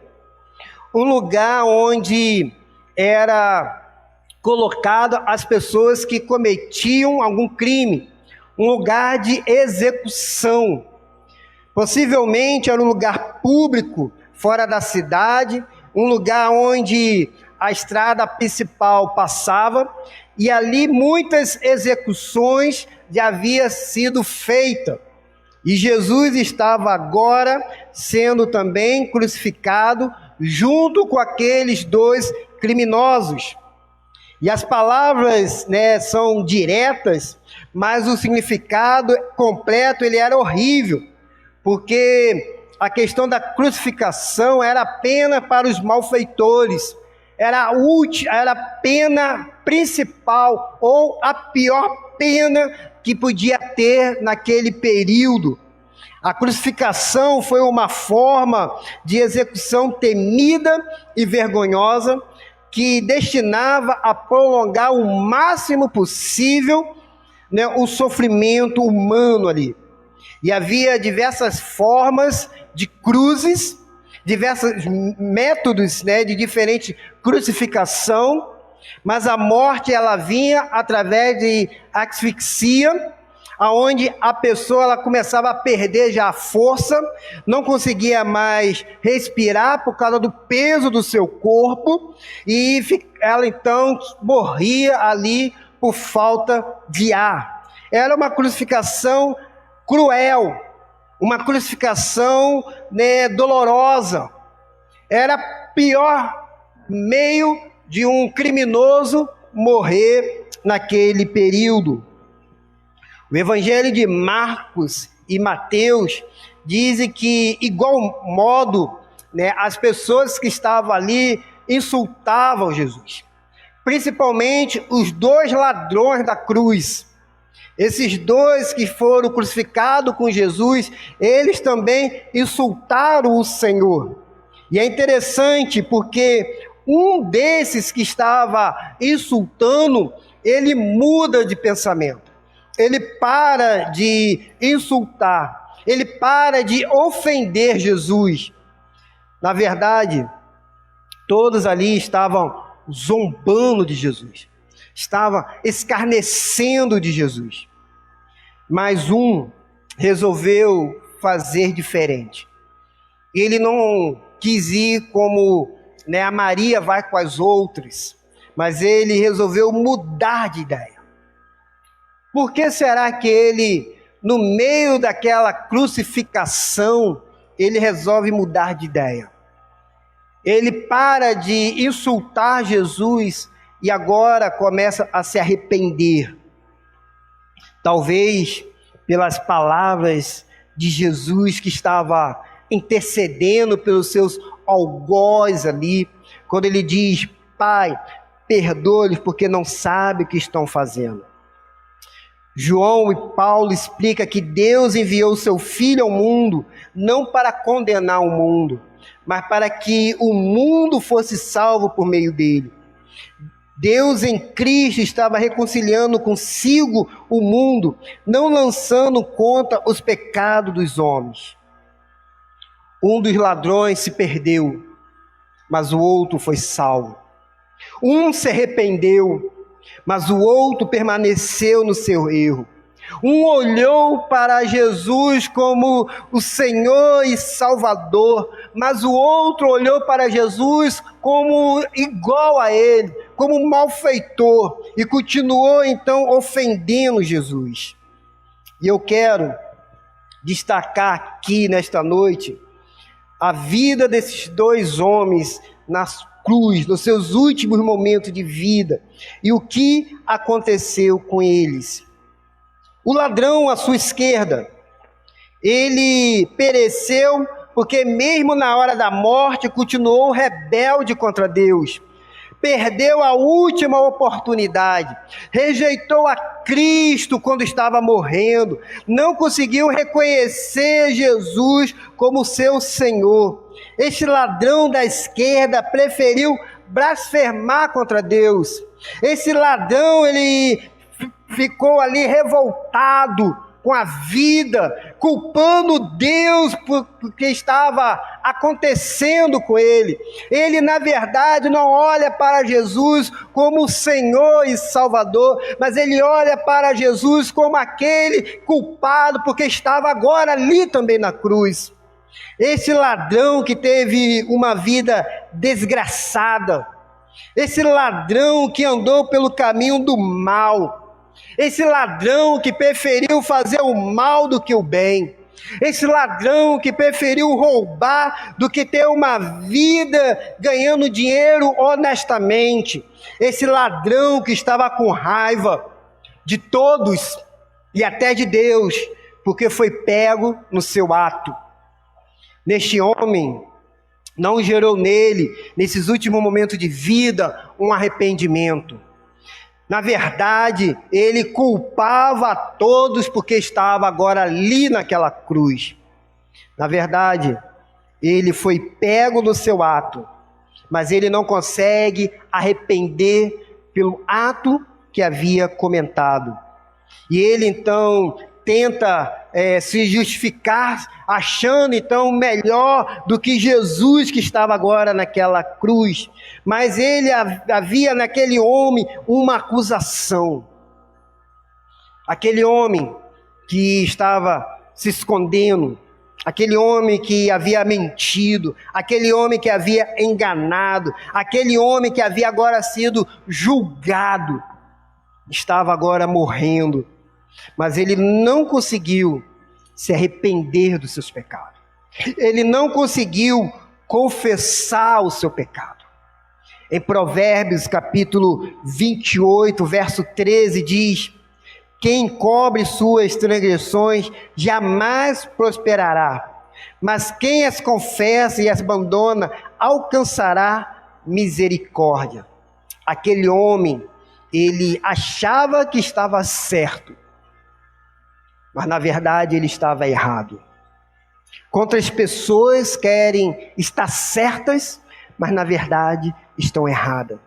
um lugar onde era colocado as pessoas que cometiam algum crime, um lugar de execução. Possivelmente era um lugar público, fora da cidade, um lugar onde a estrada principal passava, e ali muitas execuções já haviam sido feitas. E Jesus estava agora sendo também crucificado junto com aqueles 2 criminosos. E as palavras, são diretas, mas o significado completo ele era horrível, porque a questão da crucificação era apenas para os malfeitores, era a pena principal ou a pior pena que podia ter naquele período. A crucificação foi uma forma de execução temida e vergonhosa que destinava a prolongar o máximo possível o sofrimento humano ali. E havia diversas formas de cruzes, diversos métodos de diferente crucificação, mas a morte ela vinha através de asfixia, aonde a pessoa ela começava a perder já a força, não conseguia mais respirar por causa do peso do seu corpo, e ela então morria ali por falta de ar. Era uma crucificação cruel, uma crucificação dolorosa. Era pior meio de um criminoso morrer naquele período. O Evangelho de Marcos e Mateus dizem que, igual modo, as pessoas que estavam ali insultavam Jesus, principalmente os 2 ladrões da cruz. Esses dois que foram crucificados com Jesus, eles também insultaram o Senhor. E é interessante porque um desses que estava insultando, ele muda de pensamento. Ele para de insultar, ele para de ofender Jesus. Na verdade, todos ali estavam zombando de Jesus, estavam escarnecendo de Jesus. Mas um resolveu fazer diferente. Ele não quis ir como a Maria vai com as outras, mas ele resolveu mudar de ideia. Por que será que ele, no meio daquela crucificação, ele resolve mudar de ideia? Ele para de insultar Jesus e agora começa a se arrepender. Talvez pelas palavras de Jesus que estava intercedendo pelos seus algozes ali, quando ele diz: Pai, perdoa-lhes porque não sabem o que estão fazendo. João e Paulo explicam que Deus enviou o seu Filho ao mundo, não para condenar o mundo, mas para que o mundo fosse salvo por meio dele. Deus em Cristo estava reconciliando consigo o mundo, não lançando contra os pecados dos homens. Um dos ladrões se perdeu, mas o outro foi salvo. Um se arrependeu, mas o outro permaneceu no seu erro. Um olhou para Jesus como o Senhor e Salvador, mas o outro olhou para Jesus como igual a ele, como um malfeitor, e continuou então ofendendo Jesus. E eu quero destacar aqui nesta noite a vida desses dois homens na cruz, nos seus últimos momentos de vida, e o que aconteceu com eles. O ladrão à sua esquerda, ele pereceu porque mesmo na hora da morte continuou rebelde contra Deus. Perdeu a última oportunidade, rejeitou a Cristo quando estava morrendo, não conseguiu reconhecer Jesus como seu Senhor. Este ladrão da esquerda preferiu blasfemar contra Deus. Esse ladrão, ele ficou ali revoltado com a vida, culpando Deus por que estava acontecendo com ele. Ele, na verdade, não olha para Jesus como Senhor e Salvador, mas ele olha para Jesus como aquele culpado, porque estava agora ali também na cruz. Esse ladrão que teve uma vida desgraçada, esse ladrão que andou pelo caminho do mal, esse ladrão que preferiu fazer o mal do que o bem, esse ladrão que preferiu roubar do que ter uma vida ganhando dinheiro honestamente, esse ladrão que estava com raiva de todos e até de Deus, porque foi pego no seu ato. Neste homem, não gerou nele, nesses últimos momentos de vida, um arrependimento. Na verdade, ele culpava a todos porque estava agora ali naquela cruz. Na verdade, ele foi pego no seu ato, mas ele não consegue arrepender pelo ato que havia comentado. E ele então tenta se justificar, achando então melhor do que Jesus que estava agora naquela cruz. Mas ele havia naquele homem uma acusação. Aquele homem que estava se escondendo, aquele homem que havia mentido, aquele homem que havia enganado, aquele homem que havia agora sido julgado, estava agora morrendo. Mas ele não conseguiu se arrepender dos seus pecados. Ele não conseguiu confessar o seu pecado. Em Provérbios capítulo 28, verso 13 diz: quem encobre suas transgressões jamais prosperará, mas quem as confessa e as abandona alcançará misericórdia. Aquele homem, ele achava que estava certo, mas na verdade ele estava errado. Quantas pessoas querem estar certas, mas na verdade estão erradas.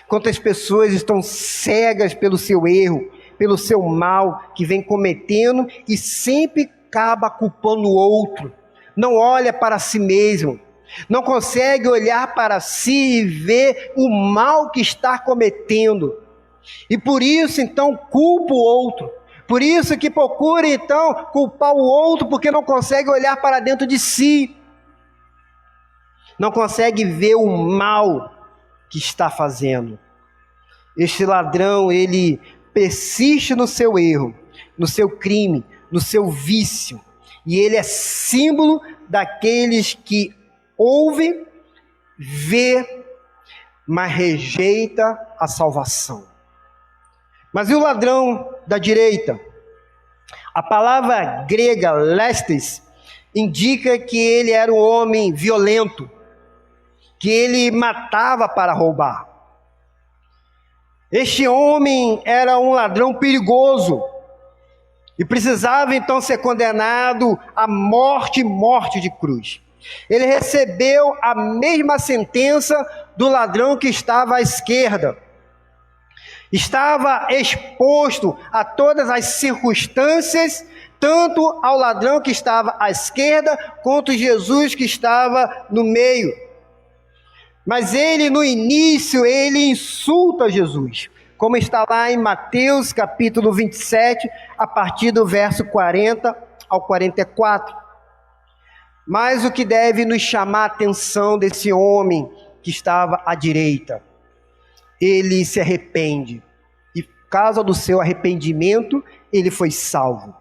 Quantas pessoas estão cegas pelo seu erro, pelo seu mal que vem cometendo e sempre acaba culpando o outro. Não olha para si mesmo, não consegue olhar para si e ver o mal que está cometendo. E por isso então culpa o outro. Por isso que procura então culpar o outro, porque não consegue olhar para dentro de si. Não consegue ver o mal que está fazendo. Este ladrão, ele persiste no seu erro, no seu crime, no seu vício. E ele é símbolo daqueles que ouve, vê, mas rejeita a salvação. Mas e o ladrão da direita? A palavra grega lestes indica que ele era um homem violento, que ele matava para roubar. Este homem era um ladrão perigoso e precisava então ser condenado à morte de cruz. Ele recebeu a mesma sentença do ladrão que estava à esquerda. Estava exposto a todas as circunstâncias, tanto ao ladrão que estava à esquerda, quanto Jesus que estava no meio. Mas ele, no início, ele insulta Jesus, como está lá em Mateus capítulo 27, a partir do verso 40 ao 44. Mas o que deve nos chamar a atenção desse homem que estava à direita? Ele se arrepende, e por causa do seu arrependimento, ele foi salvo.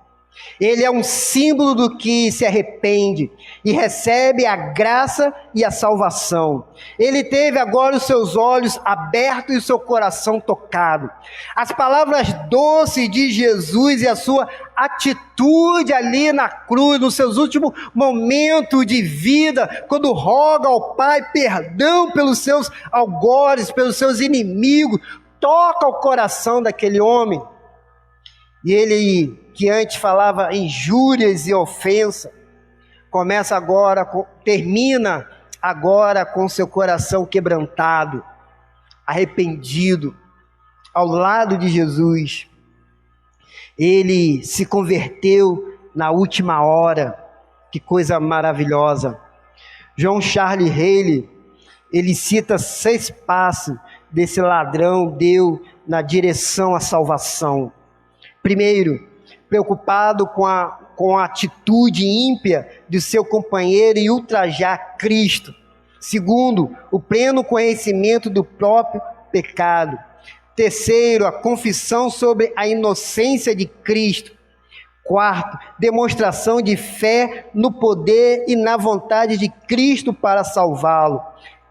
Ele é um símbolo do que se arrepende e recebe a graça e a salvação. Ele teve agora os seus olhos abertos e o seu coração tocado. As palavras doces de Jesus e a sua atitude ali na cruz, nos seus últimos momentos de vida, quando roga ao Pai perdão pelos seus algozes, pelos seus inimigos, toca o coração daquele homem. E ele, que antes falava injúrias e ofensa, termina agora com seu coração quebrantado, arrependido, ao lado de Jesus. Ele se converteu na última hora. Que coisa maravilhosa. John Charles Haley, ele cita 6 passos desse ladrão deu na direção à salvação. Primeiro, preocupado com a atitude ímpia de seu companheiro e ultrajar Cristo. Segundo, o pleno conhecimento do próprio pecado. Terceiro, a confissão sobre a inocência de Cristo. Quarto, demonstração de fé no poder e na vontade de Cristo para salvá-lo.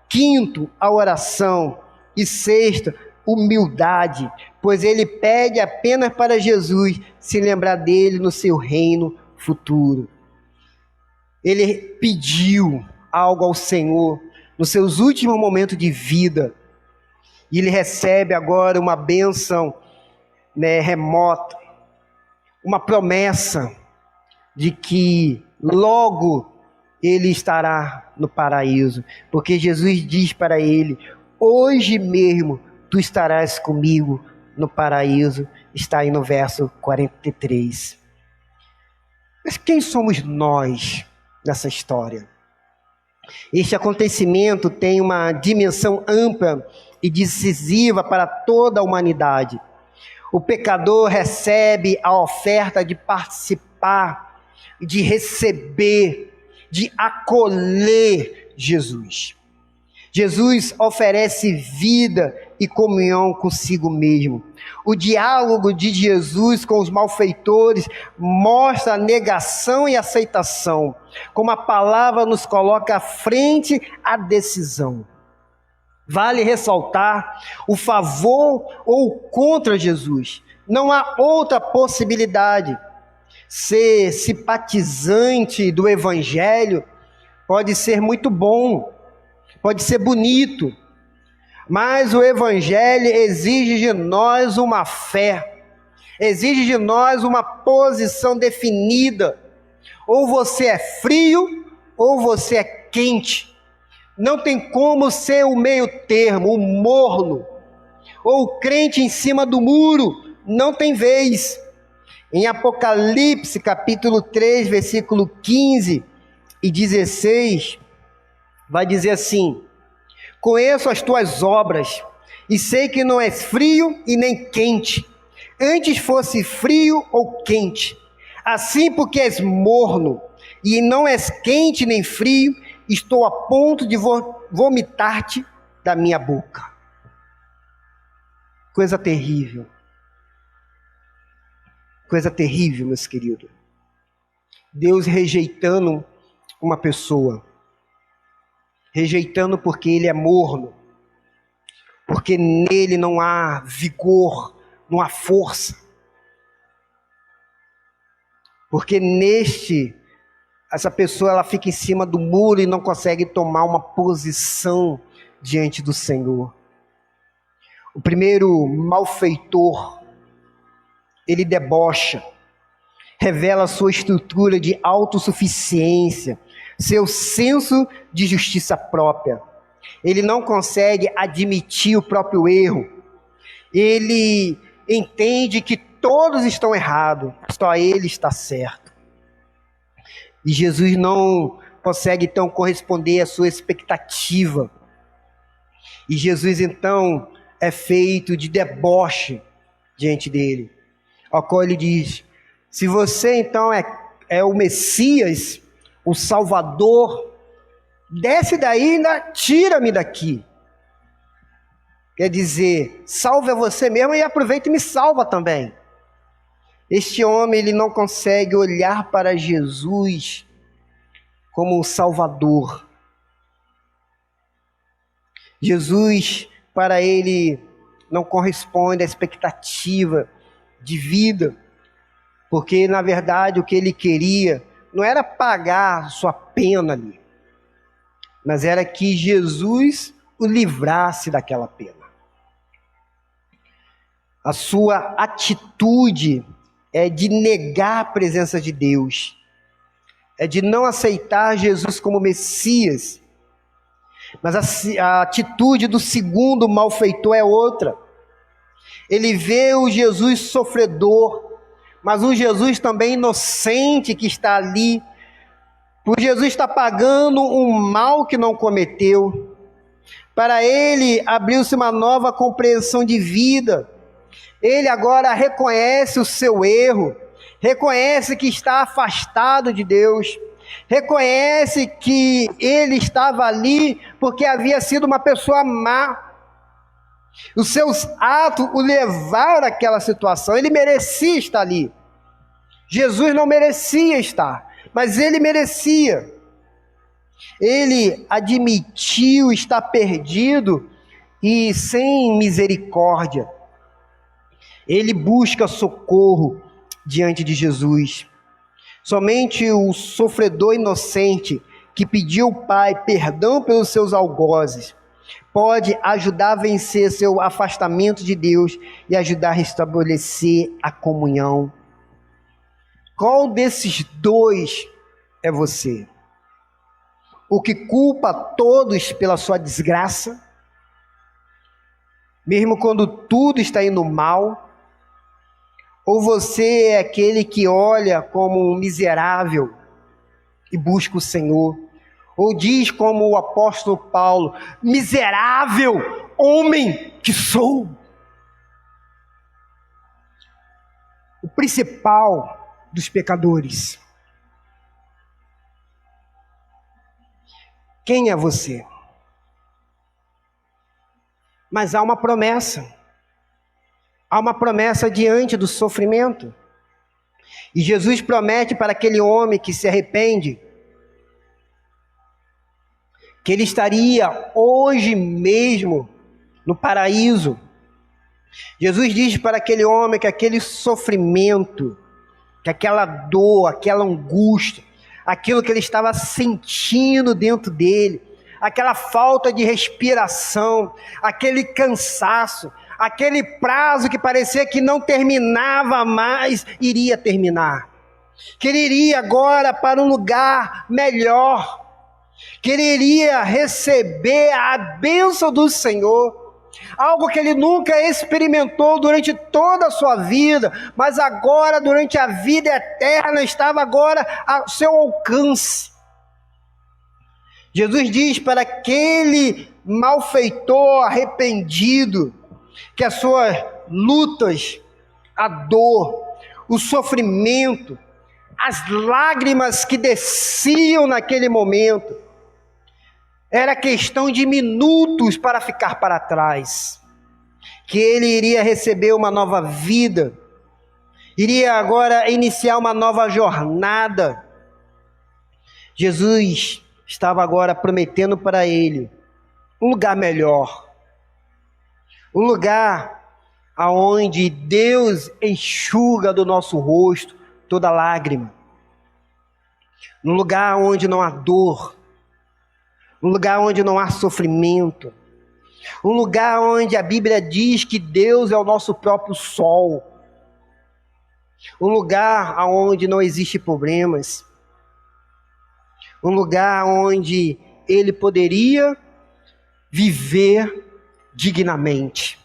Quinto, a oração. E sexto, humildade, pois ele pede apenas para Jesus se lembrar dele no seu reino futuro. Ele pediu algo ao Senhor nos seus últimos momentos de vida, e ele recebe agora uma bênção remota, uma promessa de que logo ele estará no paraíso, porque Jesus diz para ele: hoje mesmo tu estarás comigo no paraíso. Está aí no verso 43. Mas quem somos nós nessa história? Este acontecimento tem uma dimensão ampla e decisiva para toda a humanidade. O pecador recebe a oferta de participar, de receber, de acolher Jesus. Jesus oferece vida e comunhão consigo mesmo. O diálogo de Jesus com os malfeitores mostra a negação e aceitação, como a palavra nos coloca à frente à decisão. Vale ressaltar o favor ou contra Jesus. Não há outra possibilidade. Ser simpatizante do Evangelho pode ser muito bom, pode ser bonito, mas o Evangelho exige de nós uma fé, exige de nós uma posição definida. Ou você é frio, ou você é quente. Não tem como ser o meio termo, o morno, ou o crente em cima do muro. Não tem vez. Em Apocalipse, capítulo 3, versículo 15 e 16, vai dizer assim: conheço as tuas obras, e sei que não és frio e nem quente. Antes fosse frio ou quente. Assim, porque és morno, e não és quente nem frio, estou a ponto de vomitar-te da minha boca. Coisa terrível. Coisa terrível, meus queridos. Deus rejeitando uma pessoa. Rejeitando porque ele é morno. Porque nele não há vigor, não há força. Porque essa pessoa ela fica em cima do muro e não consegue tomar uma posição diante do Senhor. O primeiro malfeitor, ele debocha, revela sua estrutura de autossuficiência, seu senso de justiça própria. Ele não consegue admitir o próprio erro. Ele entende que todos estão errados, só ele está certo. E Jesus não consegue então corresponder à sua expectativa. E Jesus então é feito de deboche diante dele. Ao qual ele diz: se você então é o Messias, o Salvador, desce daí e ainda tira-me daqui. Quer dizer, salve a você mesmo e aproveita e me salva também. Este homem ele não consegue olhar para Jesus como o Salvador. Jesus, para ele, não corresponde à expectativa de vida, porque na verdade o que ele queria não era pagar sua pena ali, mas era que Jesus o livrasse daquela pena. A sua atitude é de negar a presença de Deus, é de não aceitar Jesus como Messias. Mas a atitude do segundo malfeitor é outra. Ele vê o Jesus sofredor, mas um Jesus também inocente que está ali. O Jesus está pagando um mal que não cometeu. Para ele abriu-se uma nova compreensão de vida. Ele agora reconhece o seu erro, reconhece que está afastado de Deus, reconhece que ele estava ali porque havia sido uma pessoa má. Os seus atos o levaram àquela situação. Ele merecia estar ali. Jesus não merecia estar, mas ele merecia. Ele admitiu estar perdido e sem misericórdia. Ele busca socorro diante de Jesus. Somente o sofredor inocente que pediu ao Pai perdão pelos seus algozes pode ajudar a vencer seu afastamento de Deus e ajudar a restabelecer a comunhão. Qual desses dois é você? O que culpa todos pela sua desgraça, mesmo quando tudo está indo mal? Ou você é aquele que olha como um miserável e busca o Senhor? Ou diz como o apóstolo Paulo: miserável homem que sou? O principal dos pecadores. Quem é você? Mas há uma promessa. Há uma promessa diante do sofrimento. E Jesus promete para aquele homem que se arrepende que ele estaria hoje mesmo no paraíso. Jesus diz para aquele homem que aquele sofrimento, que aquela dor, aquela angústia, aquilo que ele estava sentindo dentro dele, aquela falta de respiração, aquele cansaço, aquele prazo que parecia que não terminava mais, iria terminar. Que ele iria agora para um lugar melhor. Que ele iria receber a bênção do Senhor. Algo que ele nunca experimentou durante toda a sua vida, mas agora, durante a vida eterna, estava agora ao seu alcance. Jesus diz para aquele malfeitor arrependido, que as suas lutas, a dor, o sofrimento, as lágrimas que desciam naquele momento, era questão de minutos para ficar para trás, que ele iria receber uma nova vida, iria agora iniciar uma nova jornada. Jesus estava agora prometendo para ele um lugar melhor, um lugar aonde Deus enxuga do nosso rosto toda lágrima, um lugar onde não há dor, um lugar onde não há sofrimento, um lugar onde a Bíblia diz que Deus é o nosso próprio sol, um lugar onde não existe problemas, um lugar onde ele poderia viver dignamente.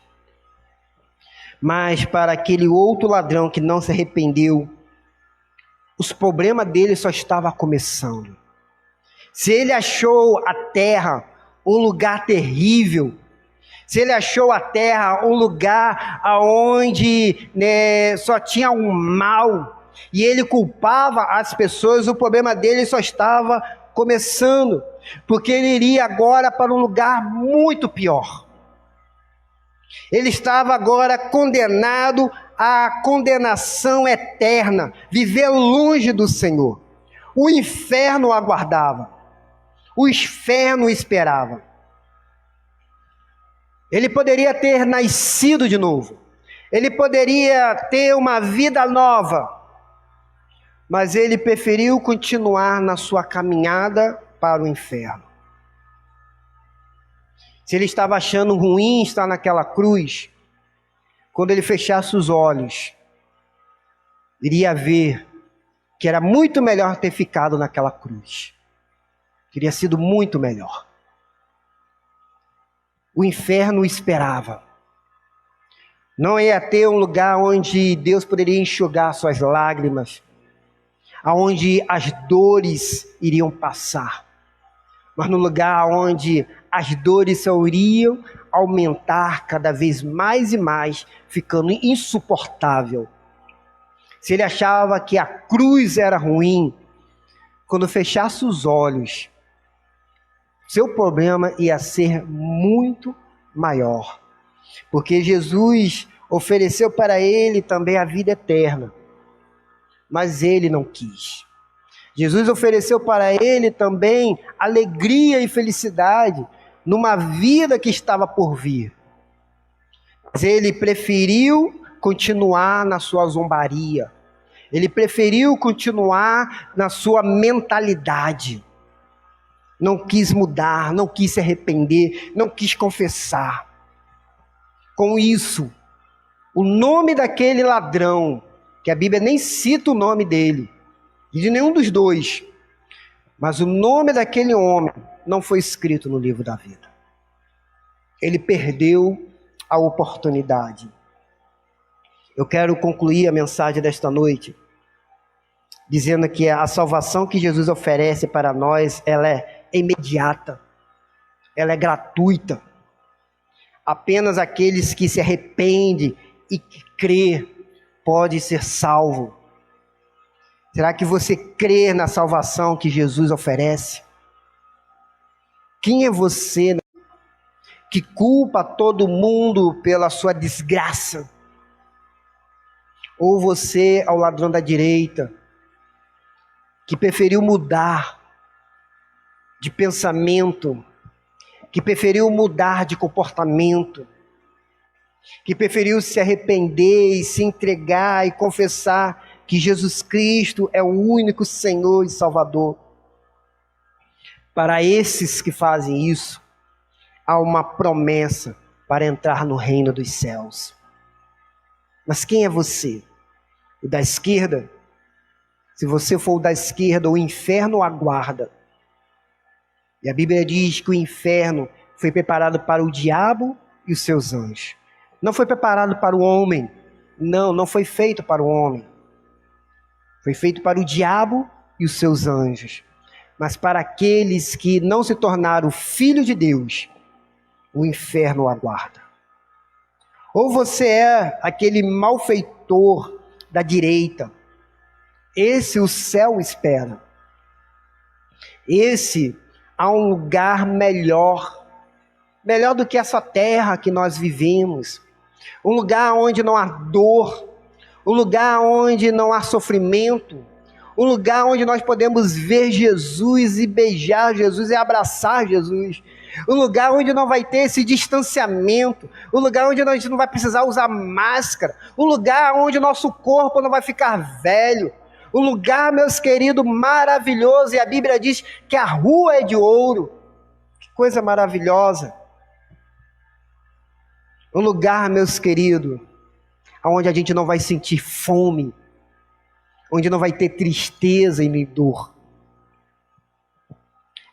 Mas para aquele outro ladrão que não se arrependeu, os problemas dele só estavam começando. Se ele achou a terra um lugar terrível, se ele achou a terra um lugar onde só tinha um mal, e ele culpava as pessoas, o problema dele só estava começando, porque ele iria agora para um lugar muito pior. Ele estava agora condenado à condenação eterna, viver longe do Senhor. O inferno o aguardava, o inferno o esperava. Ele poderia ter nascido de novo, ele poderia ter uma vida nova, mas ele preferiu continuar na sua caminhada para o inferno. Se ele estava achando ruim estar naquela cruz, quando ele fechasse os olhos, iria ver que era muito melhor ter ficado naquela cruz. Teria sido muito melhor. O inferno o esperava. Não ia ter um lugar onde Deus poderia enxugar suas lágrimas, aonde as dores iriam passar, mas no lugar onde as dores só iriam aumentar cada vez mais e mais, ficando insuportável. Se ele achava que a cruz era ruim, quando fechasse os olhos, seu problema ia ser muito maior, porque Jesus ofereceu para ele também a vida eterna, mas ele não quis. Jesus ofereceu para ele também alegria e felicidade numa vida que estava por vir, mas ele preferiu continuar na sua zombaria, ele preferiu continuar na sua mentalidade, não quis mudar, não quis se arrepender, não quis confessar. Com isso, o nome daquele ladrão, que a Bíblia nem cita o nome dele, e de nenhum dos dois, mas o nome daquele homem não foi escrito no livro da vida. Ele perdeu a oportunidade. Eu quero concluir a mensagem desta noite dizendo que a salvação que Jesus oferece para nós, ela é imediata, ela é gratuita. Apenas aqueles que se arrependem e que crê pode ser salvo. Será que você crê na salvação que Jesus oferece? Quem é você que culpa todo mundo pela sua desgraça? Ou você é o ladrão da direita, que preferiu mudar de pensamento, que preferiu mudar de comportamento, que preferiu se arrepender e se entregar e confessar que Jesus Cristo é o único Senhor e Salvador. Para esses que fazem isso, há uma promessa para entrar no reino dos céus. Mas quem é você? O da esquerda? Se você for o da esquerda, o inferno o aguarda. E a Bíblia diz que o inferno foi preparado para o diabo e os seus anjos. Não foi preparado para o homem. Não foi feito para o homem. Foi feito para o diabo e os seus anjos. Mas para aqueles que não se tornaram filhos de Deus, o inferno o aguarda. Ou você é aquele malfeitor da direita, esse o céu espera. Esse há um lugar melhor do que essa terra que nós vivemos. Um lugar onde não há dor, um lugar onde não há sofrimento, um lugar onde nós podemos ver Jesus e beijar Jesus e abraçar Jesus. Um lugar onde não vai ter esse distanciamento, um lugar onde a gente não vai precisar usar máscara, um lugar onde o nosso corpo não vai ficar velho, um lugar, meus queridos, maravilhoso, e a Bíblia diz que a rua é de ouro. Que coisa maravilhosa. Um lugar, meus queridos, onde a gente não vai sentir fome, onde não vai ter tristeza e nem dor.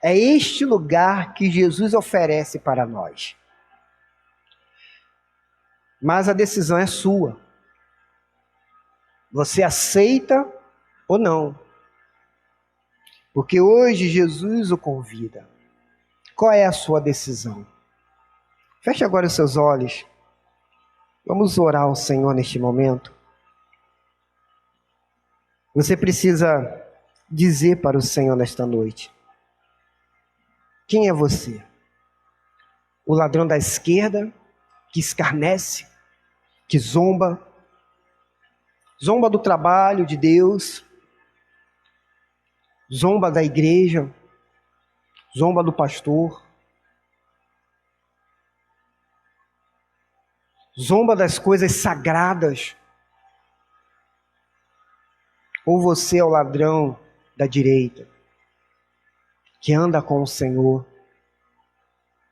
É este lugar que Jesus oferece para nós. Mas a decisão é sua. Você aceita ou não? Porque hoje Jesus o convida. Qual é a sua decisão? Feche agora os seus olhos. Vamos orar ao Senhor neste momento. Você precisa dizer para o Senhor nesta noite: quem é você? O ladrão da esquerda que escarnece, que zomba do trabalho de Deus, zomba da igreja, zomba do pastor, zomba das coisas sagradas? Ou você é o ladrão da direita, que anda com o Senhor,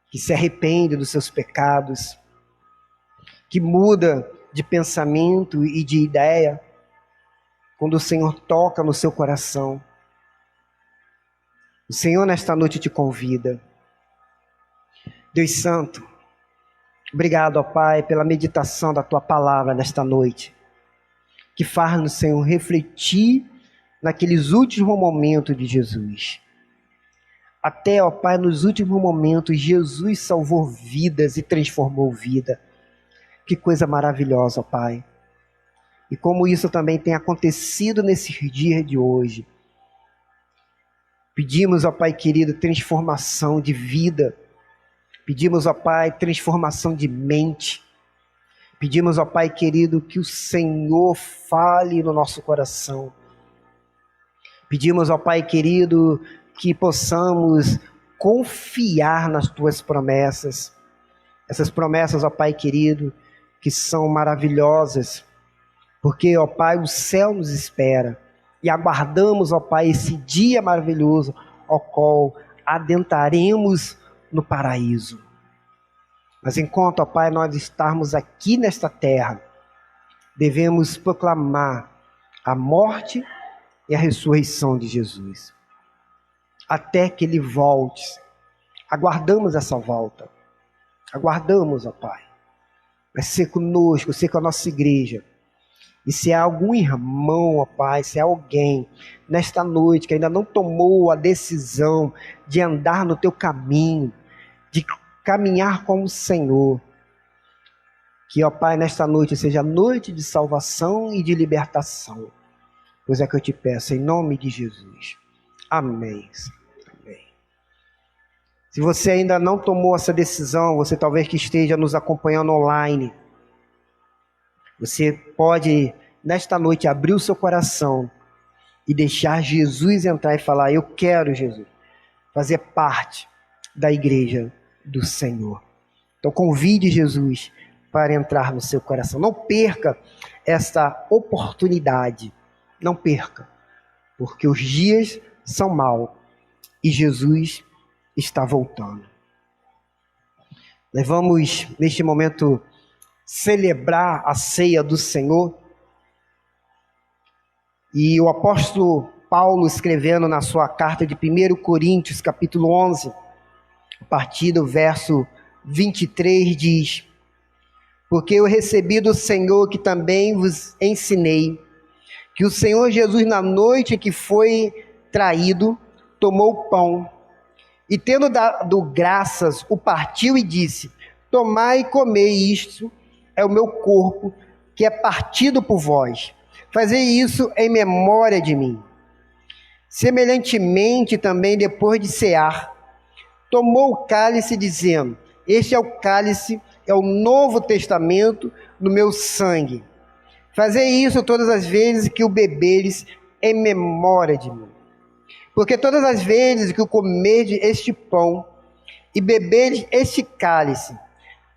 que se arrepende dos seus pecados, que muda de pensamento e de ideia quando o Senhor toca no seu coração? O Senhor nesta noite te convida. Deus Santo, obrigado, ó Pai, pela meditação da Tua palavra nesta noite, que faz-nos, Senhor, refletir naqueles últimos momentos de Jesus. Até, ó Pai, nos últimos momentos, Jesus salvou vidas e transformou vida. Que coisa maravilhosa, ó Pai. E como isso também tem acontecido nesses dias de hoje. Pedimos, ó Pai querido, transformação de vida. Pedimos, ó Pai, transformação de mente. Pedimos, ó Pai querido, que o Senhor fale no nosso coração. Pedimos, ó Pai querido, que possamos confiar nas Tuas promessas. Essas promessas, ó Pai querido, que são maravilhosas, porque, ó Pai, o céu nos espera, e aguardamos, ó Pai, esse dia maravilhoso, ao qual adentraremos no paraíso. Mas enquanto, ó Pai, nós estarmos aqui nesta terra, devemos proclamar a morte e a ressurreição de Jesus, até que Ele volte. Aguardamos essa volta, aguardamos, ó Pai. Vai ser conosco, ser com a nossa igreja. E se há algum irmão, ó Pai, se há alguém nesta noite que ainda não tomou a decisão de andar no Teu caminho, de caminhar com o Senhor, que, ó Pai, nesta noite seja noite de salvação e de libertação. Pois é que eu te peço, em nome de Jesus. Amém. Amém. Se você ainda não tomou essa decisão, você talvez que esteja nos acompanhando online, você pode, nesta noite, abrir o seu coração e deixar Jesus entrar e falar: eu quero, Jesus, fazer parte da igreja do Senhor. Então convide Jesus para entrar no seu coração. Não perca esta oportunidade. Não perca, porque os dias são maus e Jesus está voltando. Nós vamos, neste momento, celebrar a ceia do Senhor. E o apóstolo Paulo, escrevendo na sua carta de 1 Coríntios, capítulo 11, a partir do verso 23, diz: porque eu recebi do Senhor que também vos ensinei, que o Senhor Jesus, na noite em que foi traído, tomou o pão, e tendo dado graças, o partiu e disse: tomai e comei, isto é o meu corpo, que é partido por vós. Fazei isso em memória de mim. Semelhantemente também, depois de cear, tomou o cálice, dizendo: este é o cálice, é o novo testamento no meu sangue. Fazei isso todas as vezes que o beberes em memória de mim. Porque todas as vezes que o comerdes este pão e beberes este cálice,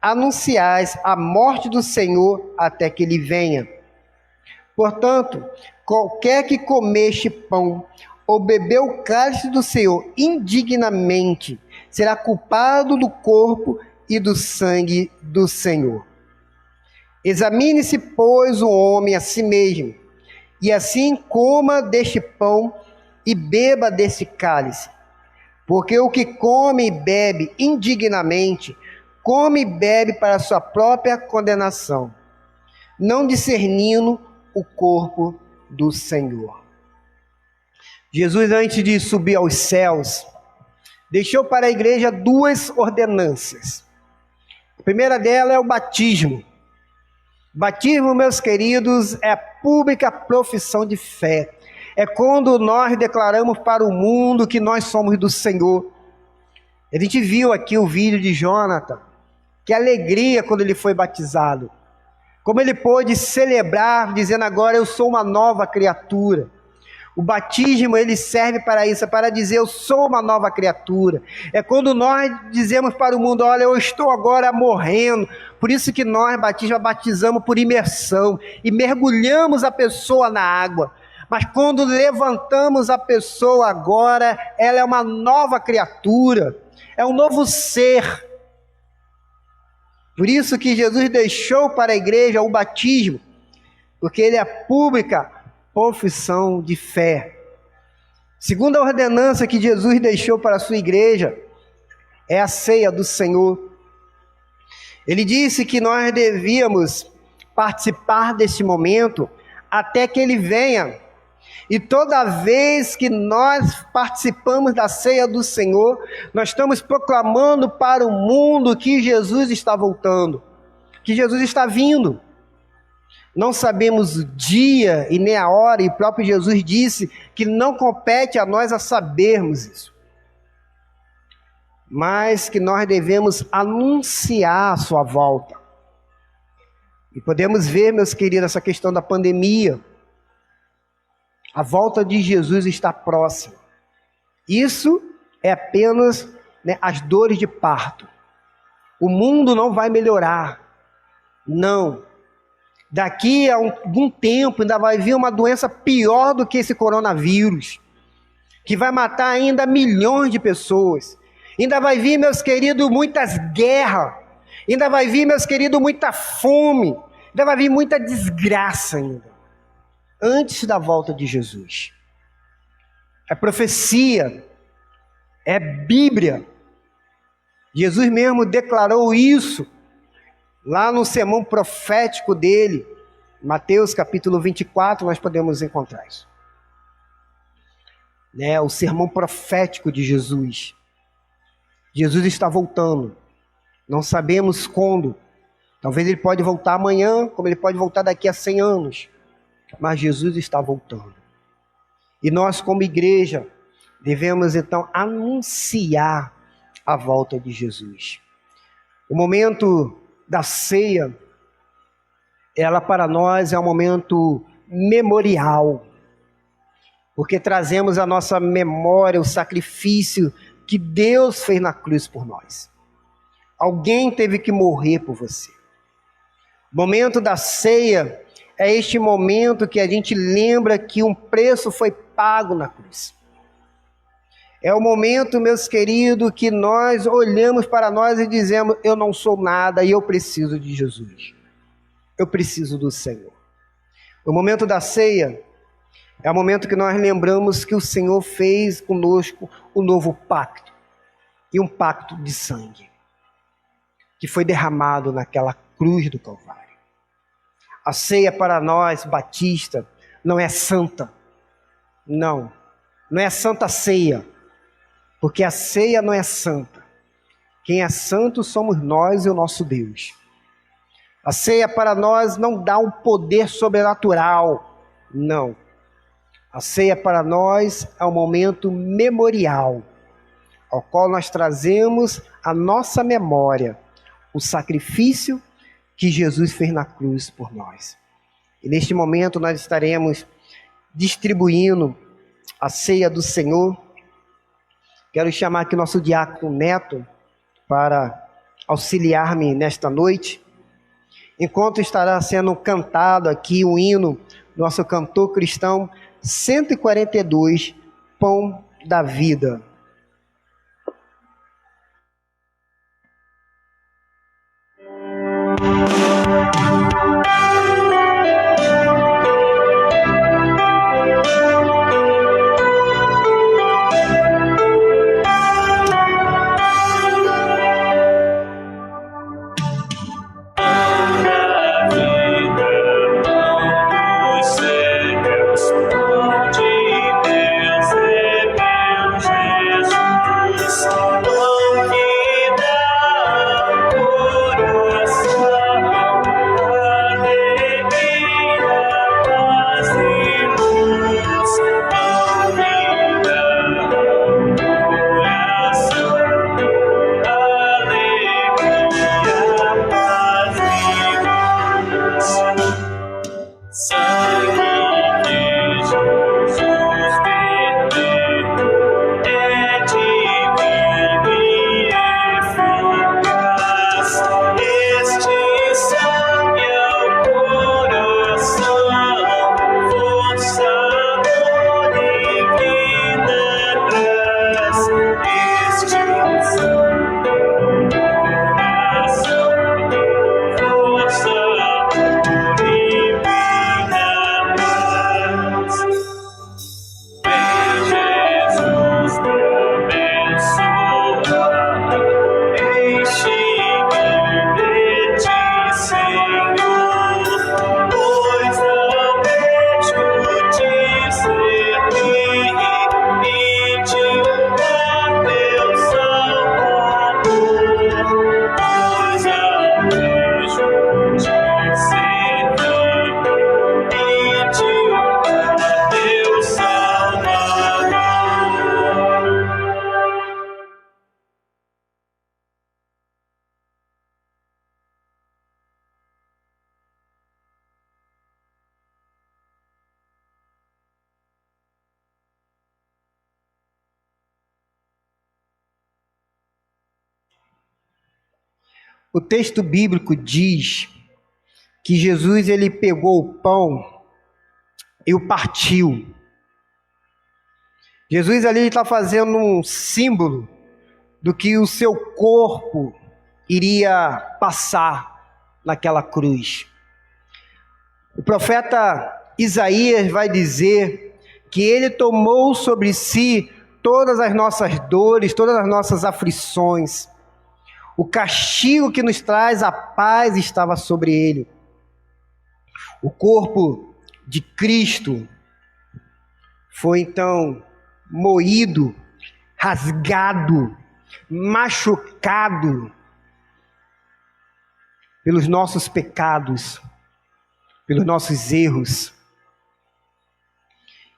anunciais a morte do Senhor até que ele venha. Portanto, qualquer que comer este pão ou beber o cálice do Senhor indignamente, será culpado do corpo e do sangue do Senhor. Examine-se, pois, o homem a si mesmo, e assim coma deste pão e beba desse cálice. Porque o que come e bebe indignamente, come e bebe para a sua própria condenação, não discernindo o corpo do Senhor. Jesus, antes de subir aos céus, deixou para a igreja duas ordenanças. A primeira dela é o batismo. Batismo, meus queridos, é a pública profissão de fé. É quando nós declaramos para o mundo que nós somos do Senhor. A gente viu aqui o vídeo de Jonathan, que alegria quando ele foi batizado. Como ele pôde celebrar, dizendo: agora eu sou uma nova criatura. O batismo, ele serve para isso, é para dizer: eu sou uma nova criatura. É quando nós dizemos para o mundo: olha, eu estou agora morrendo. Por isso que nós, batizamos por imersão e mergulhamos a pessoa na água. Mas quando levantamos a pessoa agora, ela é uma nova criatura, é um novo ser. Por isso que Jesus deixou para a igreja o batismo, porque ele é a pública profissão de fé. Segunda ordenança que Jesus deixou para a sua igreja é a ceia do Senhor. Ele disse que nós devíamos participar desse momento até que ele venha. E toda vez que nós participamos da ceia do Senhor, nós estamos proclamando para o mundo que Jesus está voltando, que Jesus está vindo. Não sabemos o dia e nem a hora, e o próprio Jesus disse que não compete a nós a sabermos isso, mas que nós devemos anunciar a sua volta. E podemos ver, meus queridos, essa questão da pandemia. A volta de Jesus está próxima. Isso é apenas as dores de parto. O mundo não vai melhorar. Não. Daqui a algum tempo ainda vai vir uma doença pior do que esse coronavírus, que vai matar ainda milhões de pessoas. Ainda vai vir, meus queridos, muitas guerras. Ainda vai vir, meus queridos, muita fome. Ainda vai vir muita desgraça ainda, antes da volta de Jesus. É profecia, é Bíblia. Jesus mesmo declarou isso lá no sermão profético dele, Mateus capítulo 24, nós podemos encontrar isso. O sermão profético de Jesus. Jesus está voltando, não sabemos quando. Talvez ele pode voltar amanhã, como ele pode voltar daqui a 100 anos. Mas Jesus está voltando. E nós, como igreja, devemos então anunciar a volta de Jesus. O momento da ceia, ela para nós é um momento memorial, porque trazemos à nossa memória o sacrifício que Deus fez na cruz por nós. Alguém teve que morrer por você. O momento da ceia é este momento que a gente lembra que um preço foi pago na cruz. É o momento, meus queridos, que nós olhamos para nós e dizemos: eu não sou nada e eu preciso de Jesus. Eu preciso do Senhor. O momento da ceia é o momento que nós lembramos que o Senhor fez conosco o novo pacto. E um pacto de sangue, que foi derramado naquela cruz do Calvário. A ceia para nós, batista, não é santa. Não é santa ceia. Porque a ceia não é santa. Quem é santo somos nós e o nosso Deus. A ceia para nós não dá um poder sobrenatural. Não. A ceia para nós é um momento memorial, ao qual nós trazemos à nossa memória o sacrifício que Jesus fez na cruz por nós. E neste momento nós estaremos distribuindo a ceia do Senhor. Quero chamar aqui nosso diácono Neto para auxiliar-me nesta noite. Enquanto estará sendo cantado aqui o hino, nosso cantor cristão 142, Pão da Vida. O texto bíblico diz que Jesus ele pegou o pão e o partiu. Jesus ali está fazendo um símbolo do que o seu corpo iria passar naquela cruz. O profeta Isaías vai dizer que ele tomou sobre si todas as nossas dores, todas as nossas aflições. O castigo que nos traz a paz estava sobre ele. O corpo de Cristo foi então moído, rasgado, machucado pelos nossos pecados, pelos nossos erros.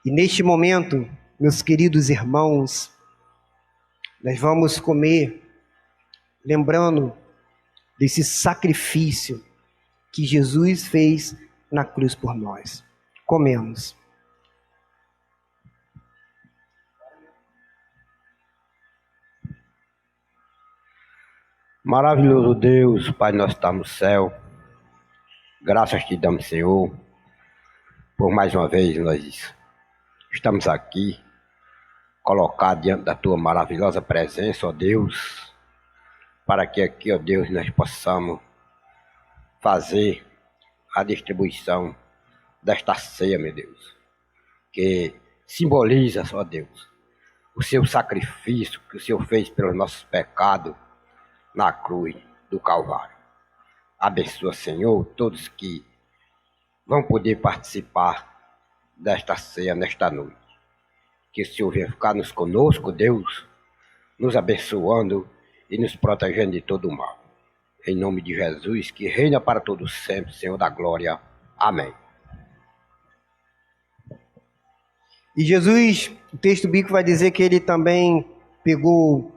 E neste momento, meus queridos irmãos, nós vamos comer lembrando desse sacrifício que Jesus fez na cruz por nós. Comemos. Maravilhoso Deus, Pai nosso que está no céu, graças te damos, Senhor, por mais uma vez nós estamos aqui colocar diante da tua maravilhosa presença, ó Deus, para que aqui, ó Deus, nós possamos fazer a distribuição desta ceia, meu Deus, que simboliza, ó Deus, o seu sacrifício que o Senhor fez pelos nossos pecados na cruz do Calvário. Abençoa, Senhor, todos que vão poder participar desta ceia nesta noite. Que o Senhor venha ficar conosco, Deus, nos abençoando e nos protegendo de todo o mal. Em nome de Jesus, que reina para todos sempre, Senhor da glória. Amém. E Jesus, o texto bíblico vai dizer que ele também pegou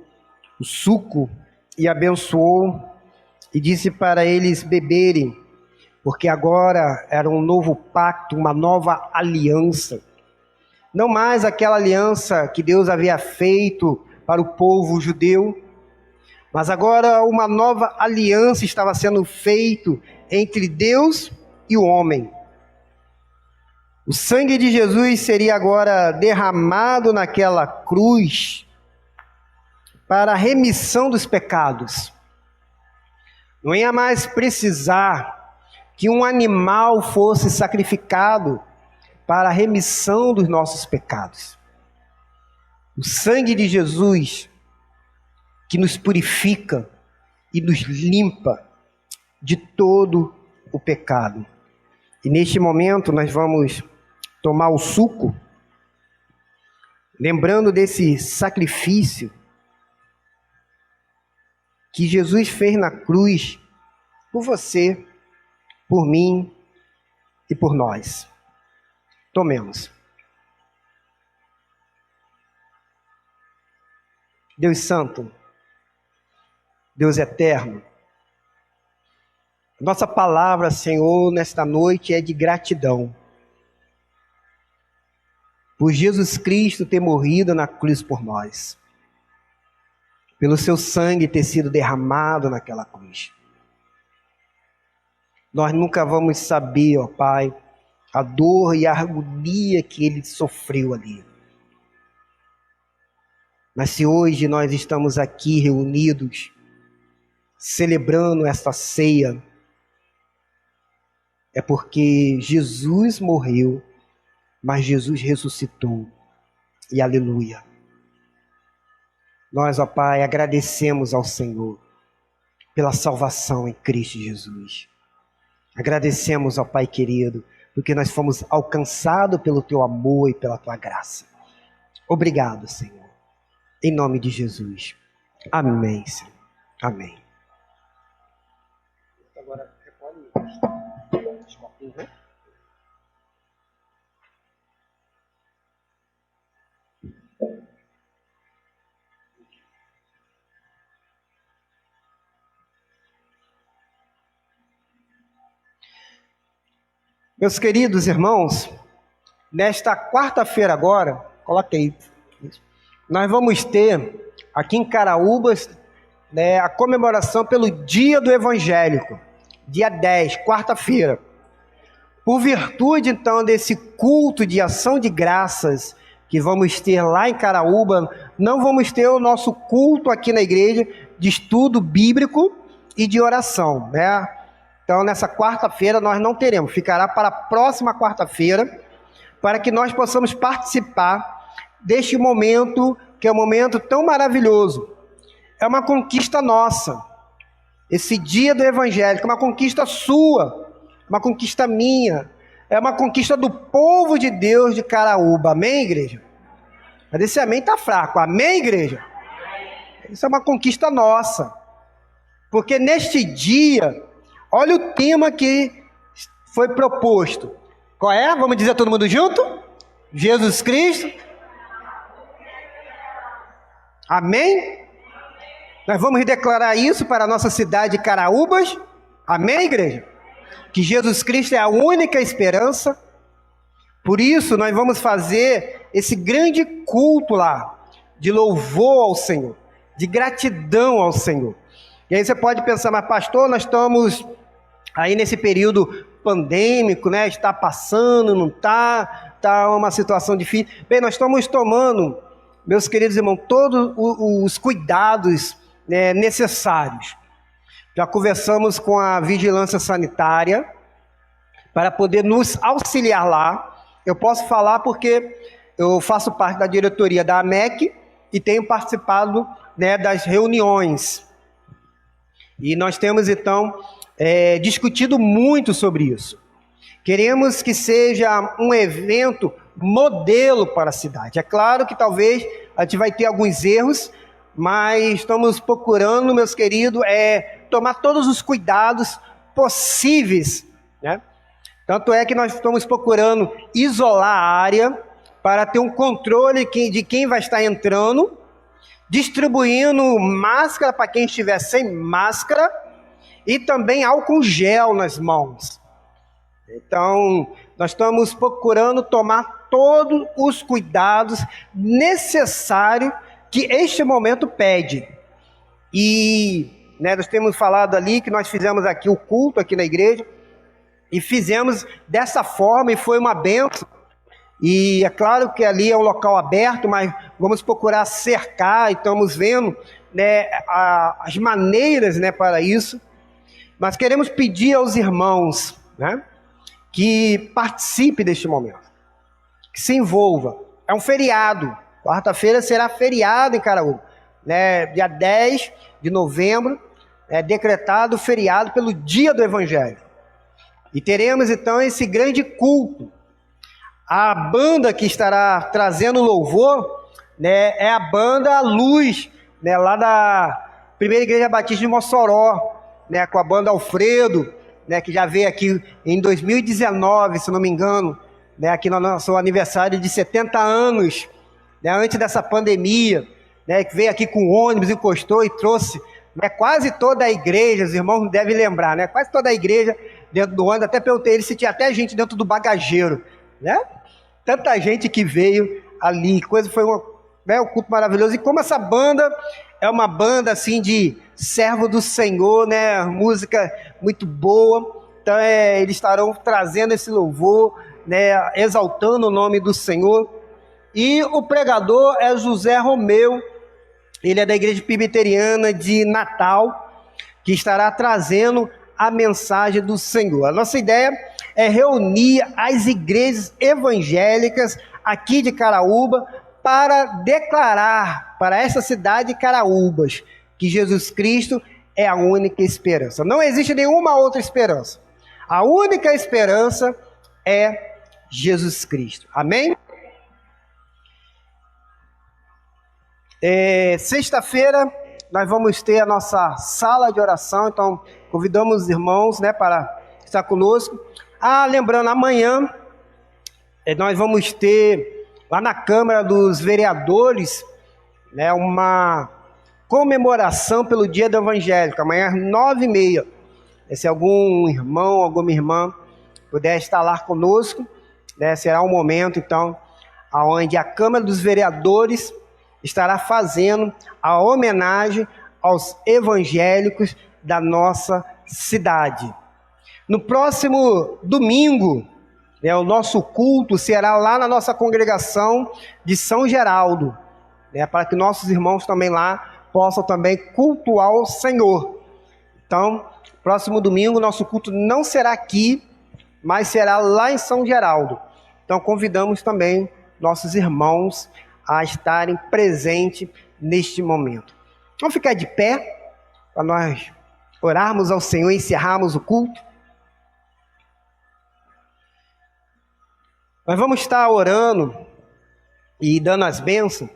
o suco e abençoou e disse para eles beberem, porque agora era um novo pacto, uma nova aliança. Não mais aquela aliança que Deus havia feito para o povo judeu, mas agora uma nova aliança estava sendo feita entre Deus e o homem. O sangue de Jesus seria agora derramado naquela cruz para a remissão dos pecados. Não ia mais precisar que um animal fosse sacrificado para a remissão dos nossos pecados. O sangue de Jesus que nos purifica e nos limpa de todo o pecado. E neste momento nós vamos tomar o suco, lembrando desse sacrifício que Jesus fez na cruz por você, por mim e por nós. Tomemos. Deus Santo, Deus Eterno, nossa palavra, Senhor, nesta noite é de gratidão por Jesus Cristo ter morrido na cruz por nós, pelo seu sangue ter sido derramado naquela cruz. Nós nunca vamos saber, ó Pai, a dor e a agonia que ele sofreu ali. Mas se hoje nós estamos aqui reunidos, celebrando esta ceia, é porque Jesus morreu, mas Jesus ressuscitou. E aleluia. Nós, ó Pai, agradecemos ao Senhor pela salvação em Cristo Jesus. Agradecemos, ó Pai querido, porque nós fomos alcançados pelo Teu amor e pela Tua graça. Obrigado, Senhor. Em nome de Jesus. Amém, Senhor. Amém. Agora, recolhe os copinhos, né? Meus queridos irmãos, nesta quarta-feira agora, coloquei, nós vamos ter aqui em Caraúbas, né, a comemoração pelo Dia do Evangélico, dia 10, quarta-feira. Por virtude, então, desse culto de ação de graças que vamos ter lá em Caraúba, não vamos ter o nosso culto aqui na igreja de estudo bíblico e de oração, né? Então, nessa quarta-feira nós não teremos, ficará para a próxima quarta-feira, para que nós possamos participar deste momento, que é um momento tão maravilhoso. É uma conquista nossa, esse dia do Evangelho, é uma conquista sua, uma conquista minha, é uma conquista do povo de Deus de Caraúba, amém, igreja? Mas esse amém está fraco, amém, igreja? Isso é uma conquista nossa, porque neste dia, olha o tema que foi proposto. Qual é? Vamos dizer todo mundo junto? Jesus Cristo. Amém? Nós vamos declarar isso para a nossa cidade de Caraúbas. Amém, igreja? Que Jesus Cristo é a única esperança. Por isso, nós vamos fazer esse grande culto lá, de louvor ao Senhor, de gratidão ao Senhor. E aí você pode pensar, mas pastor, nós estamos aí nesse período pandêmico, né? Está passando, não está? Está uma situação difícil. Bem, nós estamos tomando meus queridos irmãos, todos os cuidados, né, necessários. Já conversamos com a vigilância sanitária para poder nos auxiliar lá. Eu posso falar porque eu faço parte da diretoria da AMEC e tenho participado, né, das reuniões. E nós temos, então, discutido muito sobre isso. Queremos que seja um evento modelo para a cidade. É claro que talvez a gente vai ter alguns erros, mas estamos procurando, meus queridos, tomar todos os cuidados possíveis, né? Tanto é que nós estamos procurando isolar a área para ter um controle de quem vai estar entrando, distribuindo máscara para quem estiver sem máscara e também álcool gel nas mãos. Então, nós estamos procurando tomar todos os cuidados necessários que este momento pede. E, né, nós temos falado ali que nós fizemos aqui o culto aqui na igreja e fizemos dessa forma e foi uma bênção. E é claro que ali é um local aberto, mas vamos procurar cercar e estamos vendo, né, as maneiras, né, para isso. Mas queremos pedir aos irmãos, né, que participe deste momento, que se envolva. É um feriado. Quarta-feira será feriado em Caraúba, né? Dia 10 de novembro é decretado feriado pelo Dia do Evangelho. E teremos então esse grande culto. A banda que estará trazendo louvor, né, é a banda Luz, né, lá da Primeira Igreja Batista de Mossoró, né, com a banda Alfredo, né, que já veio aqui em 2019, se não me engano, né, aqui no nosso aniversário de 70 anos, né, antes dessa pandemia, né, que veio aqui com ônibus, encostou e trouxe, né, quase toda a igreja, os irmãos devem lembrar, né, quase toda a igreja dentro do ônibus, até perguntei ele se tinha até gente dentro do bagageiro, né, tanta gente que veio ali, coisa, foi um culto maravilhoso. E como essa banda é uma banda assim de servo do Senhor, né, música muito boa, então eles estarão trazendo esse louvor, né, exaltando o nome do Senhor. E o pregador é José Romeu, ele é da Igreja Presbiteriana de Natal, que estará trazendo a mensagem do Senhor. A nossa ideia é reunir as igrejas evangélicas aqui de Caraúba para declarar para essa cidade de Caraúbas que Jesus Cristo é a única esperança. Não existe nenhuma outra esperança. A única esperança é Jesus Cristo. Amém? Sexta-feira nós vamos ter a nossa sala de oração, então convidamos os irmãos, né, para estar conosco. Lembrando, amanhã nós vamos ter lá na Câmara dos Vereadores, né, uma comemoração pelo Dia do Evangelho, amanhã às 9h30. Se algum irmão, alguma irmã puder estar lá conosco, né, será um momento, então, onde a Câmara dos Vereadores estará fazendo a homenagem aos evangélicos da nossa cidade. No próximo domingo, né, o nosso culto será lá na nossa congregação de São Geraldo, né, para que nossos irmãos também lá possam também cultuar o Senhor. Então, próximo domingo, nosso culto não será aqui, mas será lá em São Geraldo. Então, convidamos também nossos irmãos a estarem presentes neste momento. Vamos ficar de pé para nós orarmos ao Senhor e encerrarmos o culto. Nós vamos estar orando e dando as bênçãos,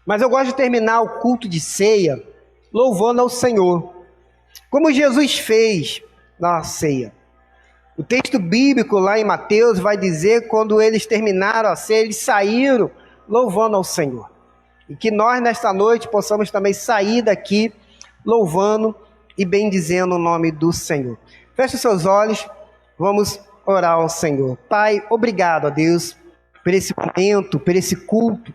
mas eu gosto de terminar o culto de ceia louvando ao Senhor, como Jesus fez na ceia. O texto bíblico lá em Mateus vai dizer, quando eles terminaram a ceia, eles saíram louvando ao Senhor. E que nós nesta noite possamos também sair daqui louvando e bendizendo o nome do Senhor. Feche os seus olhos, vamos orar ao Senhor. Pai, obrigado a Deus por esse momento, por esse culto,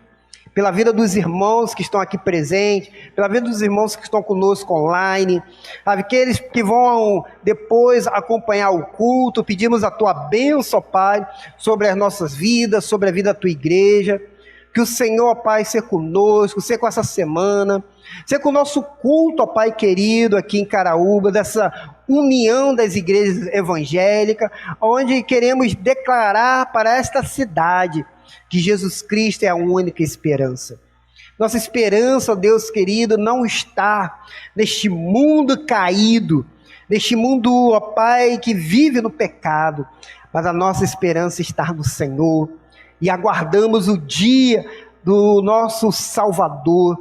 pela vida dos irmãos que estão aqui presentes, pela vida dos irmãos que estão conosco online, aqueles que vão depois acompanhar o culto. Pedimos a tua bênção, Pai, sobre as nossas vidas, sobre a vida da tua igreja. Que o Senhor, ó Pai, seja conosco, seja com essa semana, seja com o nosso culto, ó Pai querido, aqui em Caraúba, dessa união das igrejas evangélicas, onde queremos declarar para esta cidade que Jesus Cristo é a única esperança. Nossa esperança, ó Deus querido, não está neste mundo caído, neste mundo, ó Pai, que vive no pecado, mas a nossa esperança está no Senhor, e aguardamos o dia do nosso Salvador.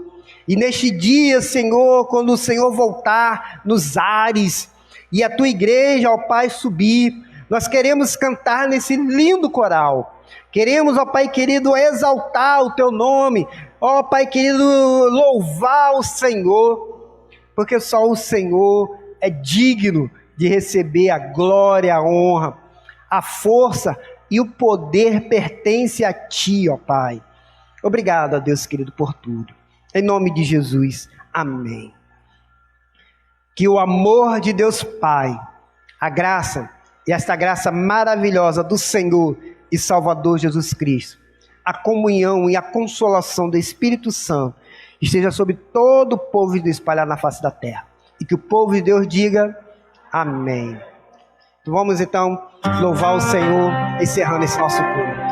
E neste dia, Senhor, quando o Senhor voltar nos ares, e a tua igreja, ó Pai, subir, nós queremos cantar nesse lindo coral. Queremos, ó Pai querido, exaltar o teu nome, ó Pai querido, louvar o Senhor, porque só o Senhor é digno de receber a glória, a honra, a força e o poder pertence a Ti, ó Pai. Obrigado, ó Deus querido, por tudo. Em nome de Jesus, amém. Que o amor de Deus Pai, a graça e esta graça maravilhosa do Senhor e Salvador Jesus Cristo, a comunhão e a consolação do Espírito Santo esteja sobre todo o povo de Deus espalhado na face da terra. E que o povo de Deus diga amém. Vamos então louvar o Senhor, encerrando esse nosso culto.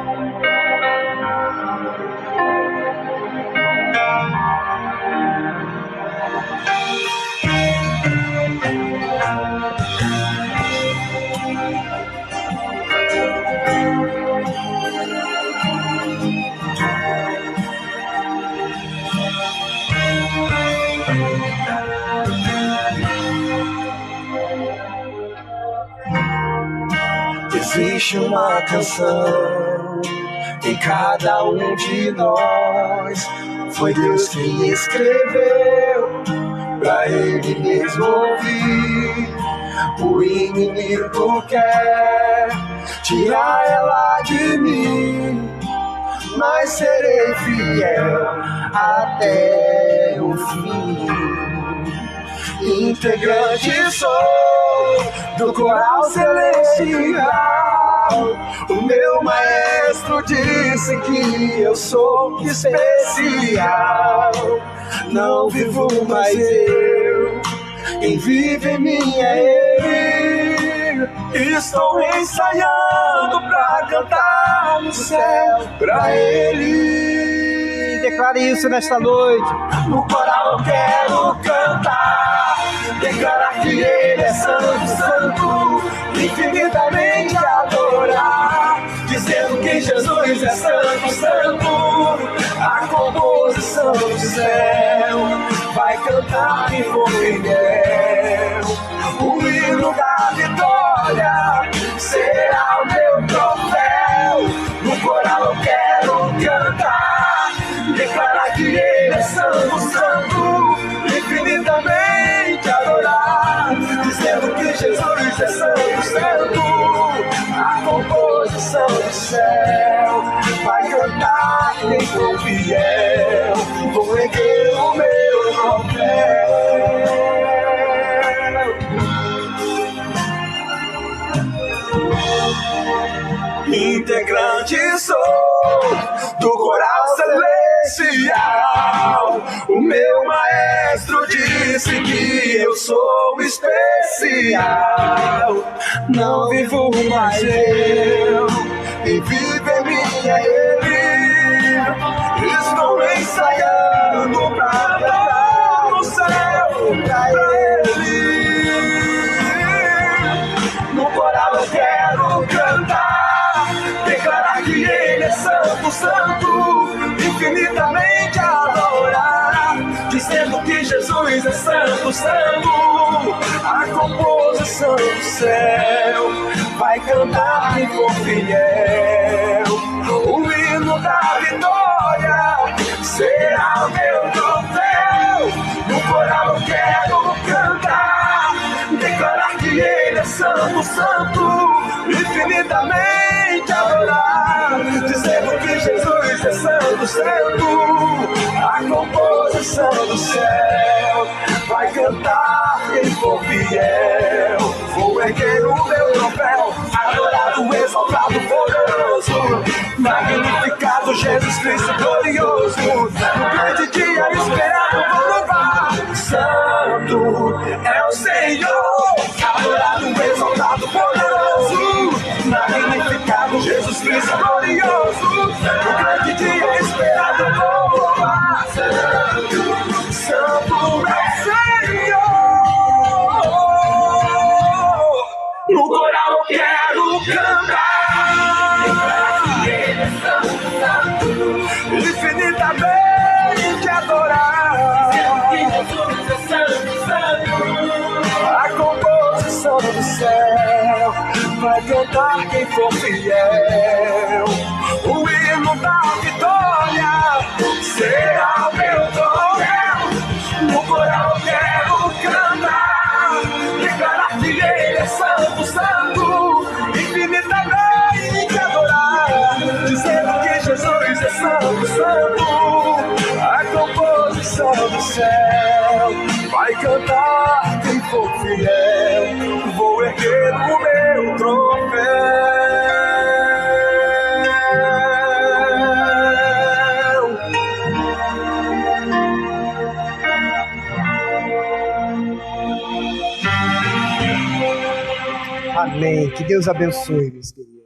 Existe uma canção em cada um de nós. Foi Deus quem escreveu pra Ele mesmo ouvir. O inimigo quer tirar ela de mim, mas serei fiel até o fim. Integrante sou do coral celestial. O meu maestro disse que eu sou especial. Não vivo mais eu, quem vive em mim é Ele. Estou ensaiando pra cantar no céu pra Ele. Declare isso nesta noite. No coral eu quero cantar, declarar que Ele é santo, santo, infinitamente adorar, dizendo que Jesus é santo, santo. A composição do céu vai cantar em fiel. O hino da vitória será o meu troféu. No coral eu quero cantar, declarar que Ele é santo, santo, infinitamente adorar, dizendo que Jesus é santo, santo. A composição do céu vai cantar quem for fiel. Vou erguer o meu troféu. Integrante sou do coral celestial. O meu maestro disse que eu sou especial. Não vivo mais eu, quem vive em mim é Ele. Estou ensaiando pra cantar no céu pra Ele. No coral eu quero cantar, declarar que Ele é santo, santo, infinitamente adorar, dizendo que Jesus é santo, santo. A composição do céu vai cantar quem for fiel. O hino da vitória será o meu troféu. No coral eu quero cantar, declarar que Ele é santo, santo, infinitamente adorar, dizendo que Jesus é santo, santo. A composição do céu vai cantar quem for fiel. Vou erguer o meu troféu, adorado, exaltado, poderoso, magnificado Jesus Cristo glorioso. exaltado, poderoso, magnificado, Jesus Cristo glorioso, o grande dia esperado, vou louvar. Santo é o Senhor. No coral eu quero cantar, infinitamente adorar a composição do céu. Vai cantar quem for fiel, o hino da vitória será o meu troféu. No coral eu quero cantar, declarar que ele é santo, santo, infinitamente adorar, dizendo que Jesus é santo, santo, a composição do céu. Vai cantar quem for fiel, vou erguer o meu troféu. Amém. Que Deus abençoe, meus queridos.